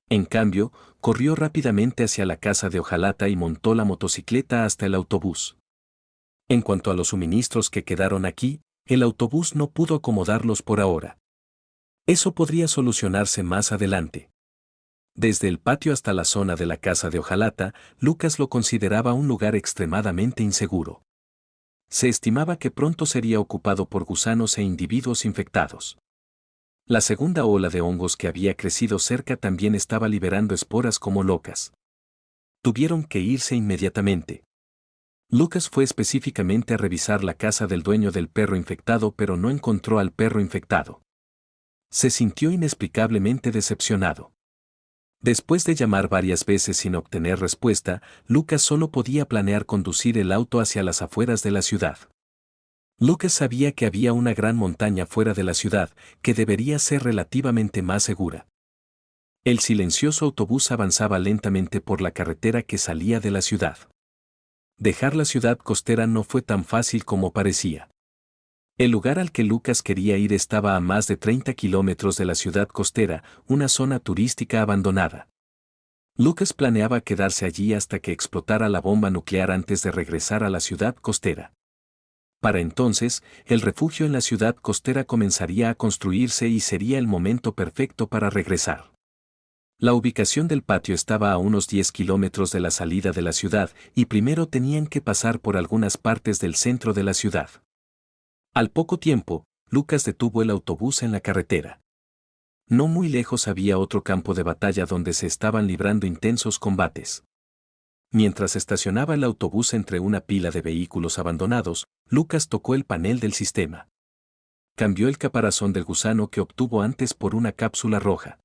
En cambio, corrió rápidamente hacia la casa de hojalata y montó la motocicleta hasta el autobús. En cuanto a los suministros que quedaron aquí, el autobús no pudo acomodarlos por ahora. Eso podría solucionarse más adelante. Desde el patio hasta la zona de la casa de hojalata, Lucas lo consideraba un lugar extremadamente inseguro. Se estimaba que pronto sería ocupado por gusanos e individuos infectados. La segunda ola de hongos que había crecido cerca también estaba liberando esporas como locas. Tuvieron que irse inmediatamente. Lucas fue específicamente a revisar la casa del dueño del perro infectado, pero no encontró al perro infectado. Se sintió inexplicablemente decepcionado. Después de llamar varias veces sin obtener respuesta, Lucas solo podía planear conducir el auto hacia las afueras de la ciudad. Lucas sabía que había una gran montaña fuera de la ciudad, que debería ser relativamente más segura. El silencioso autobús avanzaba lentamente por la carretera que salía de la ciudad. Dejar la ciudad costera no fue tan fácil como parecía. El lugar al que Lucas quería ir estaba a más de 30 kilómetros de la ciudad costera, una zona turística abandonada. Lucas planeaba quedarse allí hasta que explotara la bomba nuclear antes de regresar a la ciudad costera. Para entonces, el refugio en la ciudad costera comenzaría a construirse y sería el momento perfecto para regresar. La ubicación del patio estaba a unos 10 kilómetros de la salida de la ciudad y primero tenían que pasar por algunas partes del centro de la ciudad. Al poco tiempo, Lucas detuvo el autobús en la carretera. No muy lejos había otro campo de batalla donde se estaban librando intensos combates. Mientras estacionaba el autobús entre una pila de vehículos abandonados, Lucas tocó el panel del sistema. Cambió el caparazón del gusano que obtuvo antes por una cápsula roja.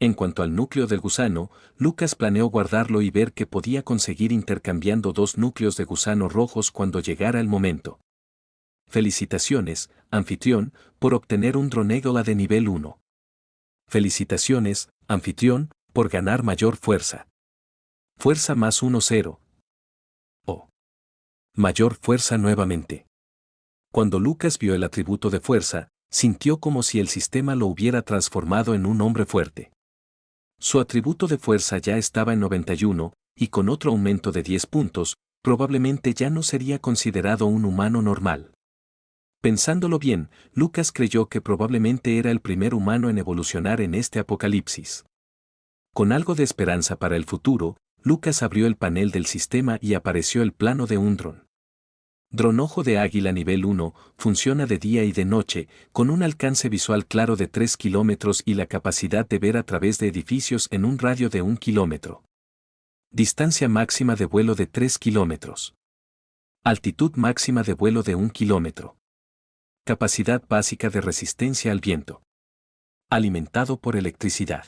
En cuanto al núcleo del gusano, Lucas planeó guardarlo y ver qué podía conseguir intercambiando 2 núcleos de gusano rojos cuando llegara el momento. Felicitaciones, anfitrión, por obtener un Dronégala de nivel 1. Felicitaciones, anfitrión, por ganar mayor fuerza. Fuerza más 1-0. Oh. Mayor fuerza nuevamente. Cuando Lucas vio el atributo de fuerza, sintió como si el sistema lo hubiera transformado en un hombre fuerte. Su atributo de fuerza ya estaba en 91, y con otro aumento de 10 puntos, probablemente ya no sería considerado un humano normal. Pensándolo bien, Lucas creyó que probablemente era el primer humano en evolucionar en este apocalipsis. Con algo de esperanza para el futuro, Lucas abrió el panel del sistema y apareció el plano de un dron. Dron Ojo de Águila nivel 1, funciona de día y de noche, con un alcance visual claro de 3 kilómetros y la capacidad de ver a través de edificios en un radio de 1 kilómetro. Distancia máxima de vuelo de 3 kilómetros. Altitud máxima de vuelo de 1 kilómetro. Capacidad básica de resistencia al viento. Alimentado por electricidad.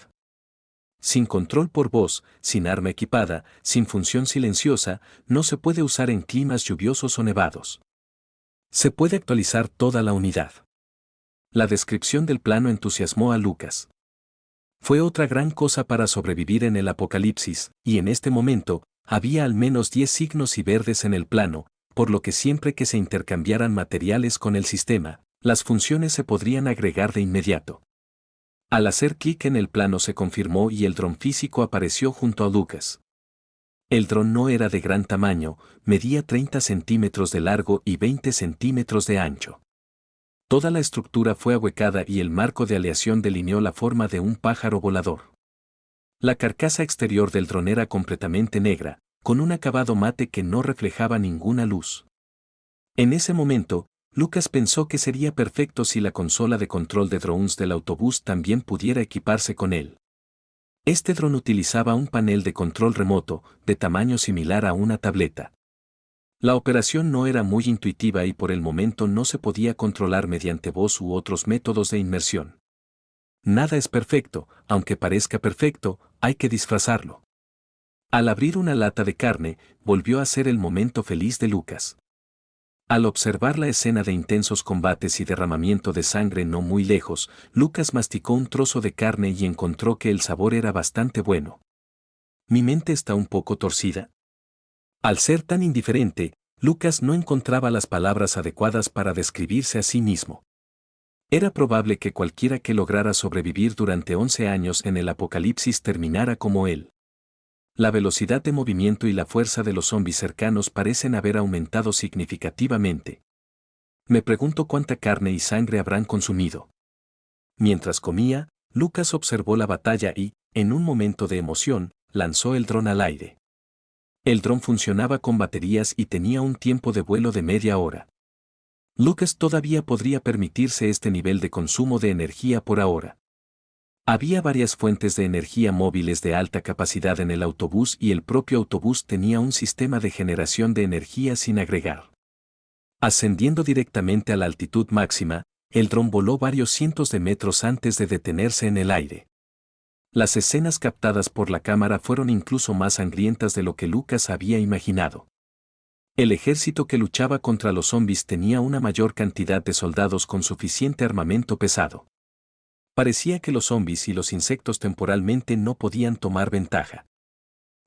Sin control por voz, sin arma equipada, sin función silenciosa, no se puede usar en climas lluviosos o nevados. Se puede actualizar toda la unidad. La descripción del plano entusiasmó a Lucas. Fue otra gran cosa para sobrevivir en el apocalipsis, y en este momento, había al menos 10 signos y verdes en el plano, por lo que siempre que se intercambiaran materiales con el sistema, las funciones se podrían agregar de inmediato. Al hacer clic en el plano se confirmó y el dron físico apareció junto a Lucas. El dron no era de gran tamaño, medía 30 centímetros de largo y 20 centímetros de ancho. Toda la estructura fue ahuecada y el marco de aleación delineó la forma de un pájaro volador. La carcasa exterior del dron era completamente negra, con un acabado mate que no reflejaba ninguna luz. En ese momento, Lucas pensó que sería perfecto si la consola de control de drones del autobús también pudiera equiparse con él. Este dron utilizaba un panel de control remoto, de tamaño similar a una tableta. La operación no era muy intuitiva y por el momento no se podía controlar mediante voz u otros métodos de inmersión. Nada es perfecto, aunque parezca perfecto, hay que disfrazarlo. Al abrir una lata de carne, volvió a ser el momento feliz de Lucas. Al observar la escena de intensos combates y derramamiento de sangre no muy lejos, Lucas masticó un trozo de carne y encontró que el sabor era bastante bueno. ¿Mi mente está un poco torcida? Al ser tan indiferente, Lucas no encontraba las palabras adecuadas para describirse a sí mismo. Era probable que cualquiera que lograra sobrevivir durante 11 años en el apocalipsis terminara como él. La velocidad de movimiento y la fuerza de los zombies cercanos parecen haber aumentado significativamente. Me pregunto cuánta carne y sangre habrán consumido. Mientras comía, Lucas observó la batalla y, en un momento de emoción, lanzó el dron al aire. El dron funcionaba con baterías y tenía un tiempo de vuelo de media hora. Lucas todavía podría permitirse este nivel de consumo de energía por ahora. Había varias fuentes de energía móviles de alta capacidad en el autobús y el propio autobús tenía un sistema de generación de energía sin agregar. Ascendiendo directamente a la altitud máxima, el dron voló varios cientos de metros antes de detenerse en el aire. Las escenas captadas por la cámara fueron incluso más sangrientas de lo que Lucas había imaginado. El ejército que luchaba contra los zombies tenía una mayor cantidad de soldados con suficiente armamento pesado. Parecía que los zombies y los insectos temporalmente no podían tomar ventaja.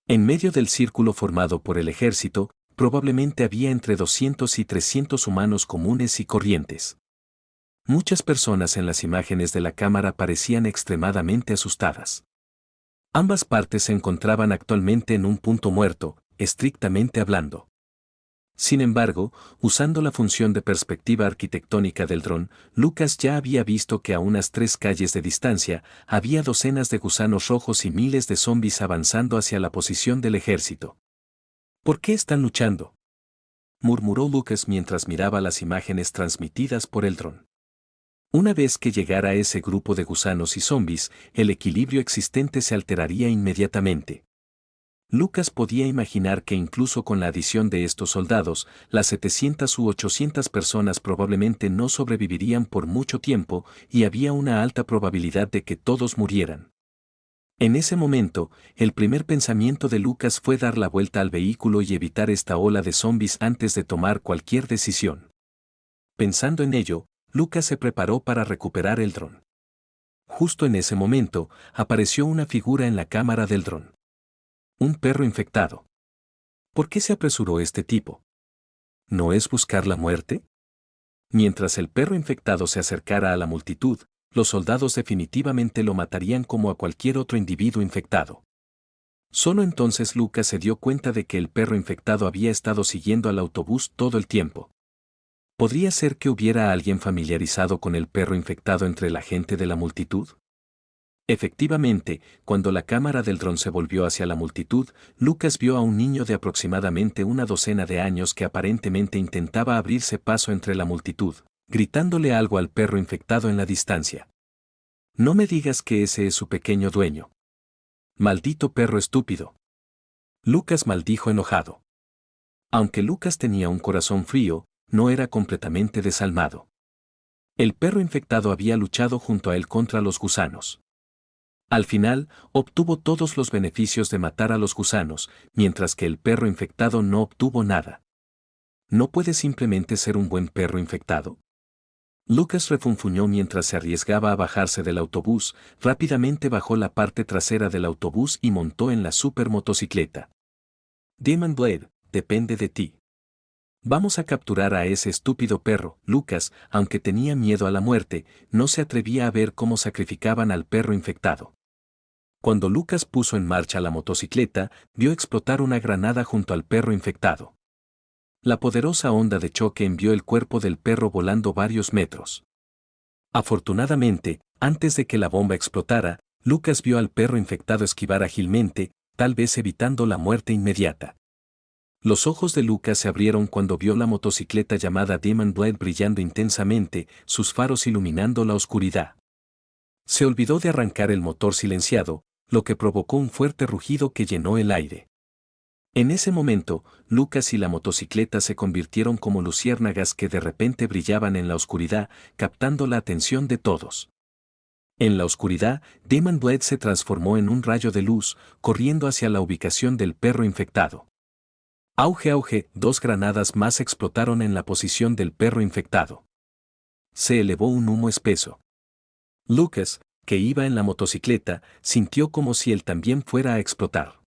En medio del círculo formado por el ejército, probablemente había entre 200 y 300 humanos comunes y corrientes. Muchas personas en las imágenes de la cámara parecían extremadamente asustadas. Ambas partes se encontraban actualmente en un punto muerto, estrictamente hablando. Sin embargo, usando la función de perspectiva arquitectónica del dron, Lucas ya había visto que a unas 3 calles de distancia había docenas de gusanos rojos y miles de zombies avanzando hacia la posición del ejército. ¿Por qué están luchando?, murmuró Lucas mientras miraba las imágenes transmitidas por el dron. Una vez que llegara ese grupo de gusanos y zombies, el equilibrio existente se alteraría inmediatamente. Lucas podía imaginar que incluso con la adición de estos soldados, las 700 u 800 personas probablemente no sobrevivirían por mucho tiempo y había una alta probabilidad de que todos murieran. En ese momento, el primer pensamiento de Lucas fue dar la vuelta al vehículo y evitar esta ola de zombies antes de tomar cualquier decisión. Pensando en ello, Lucas se preparó para recuperar el dron. Justo en ese momento, apareció una figura en la cámara del dron. Un perro infectado. ¿Por qué se apresuró este tipo? ¿No es buscar la muerte? Mientras el perro infectado se acercara a la multitud, los soldados definitivamente lo matarían como a cualquier otro individuo infectado. Solo entonces Lucas se dio cuenta de que el perro infectado había estado siguiendo al autobús todo el tiempo. ¿Podría ser que hubiera alguien familiarizado con el perro infectado entre la gente de la multitud? Efectivamente, cuando la cámara del dron se volvió hacia la multitud, Lucas vio a un niño de aproximadamente una docena de años que aparentemente intentaba abrirse paso entre la multitud, gritándole algo al perro infectado en la distancia. No me digas que ese es su pequeño dueño. Maldito perro estúpido. Lucas maldijo enojado. Aunque Lucas tenía un corazón frío, no era completamente desalmado. El perro infectado había luchado junto a él contra los gusanos. Al final, obtuvo todos los beneficios de matar a los gusanos, mientras que el perro infectado no obtuvo nada. ¿No puede simplemente ser un buen perro infectado? Lucas refunfuñó mientras se arriesgaba a bajarse del autobús, rápidamente bajó la parte trasera del autobús y montó en la supermotocicleta. Demon Blade, depende de ti. Vamos a capturar a ese estúpido perro. Lucas, aunque tenía miedo a la muerte, no se atrevía a ver cómo sacrificaban al perro infectado. Cuando Lucas puso en marcha la motocicleta, vio explotar una granada junto al perro infectado. La poderosa onda de choque envió el cuerpo del perro volando varios metros. Afortunadamente, antes de que la bomba explotara, Lucas vio al perro infectado esquivar ágilmente, tal vez evitando la muerte inmediata. Los ojos de Lucas se abrieron cuando vio la motocicleta llamada Demon Blade brillando intensamente, sus faros iluminando la oscuridad. Se olvidó de arrancar el motor silenciado, lo que provocó un fuerte rugido que llenó el aire. En ese momento, Lucas y la motocicleta se convirtieron como luciérnagas que de repente brillaban en la oscuridad, captando la atención de todos. En la oscuridad, Demon Blade se transformó en un rayo de luz, corriendo hacia la ubicación del perro infectado. Auge, auge, 2 granadas más explotaron en la posición del perro infectado. Se elevó un humo espeso. Lucas, que iba en la motocicleta, sintió como si él también fuera a explotar.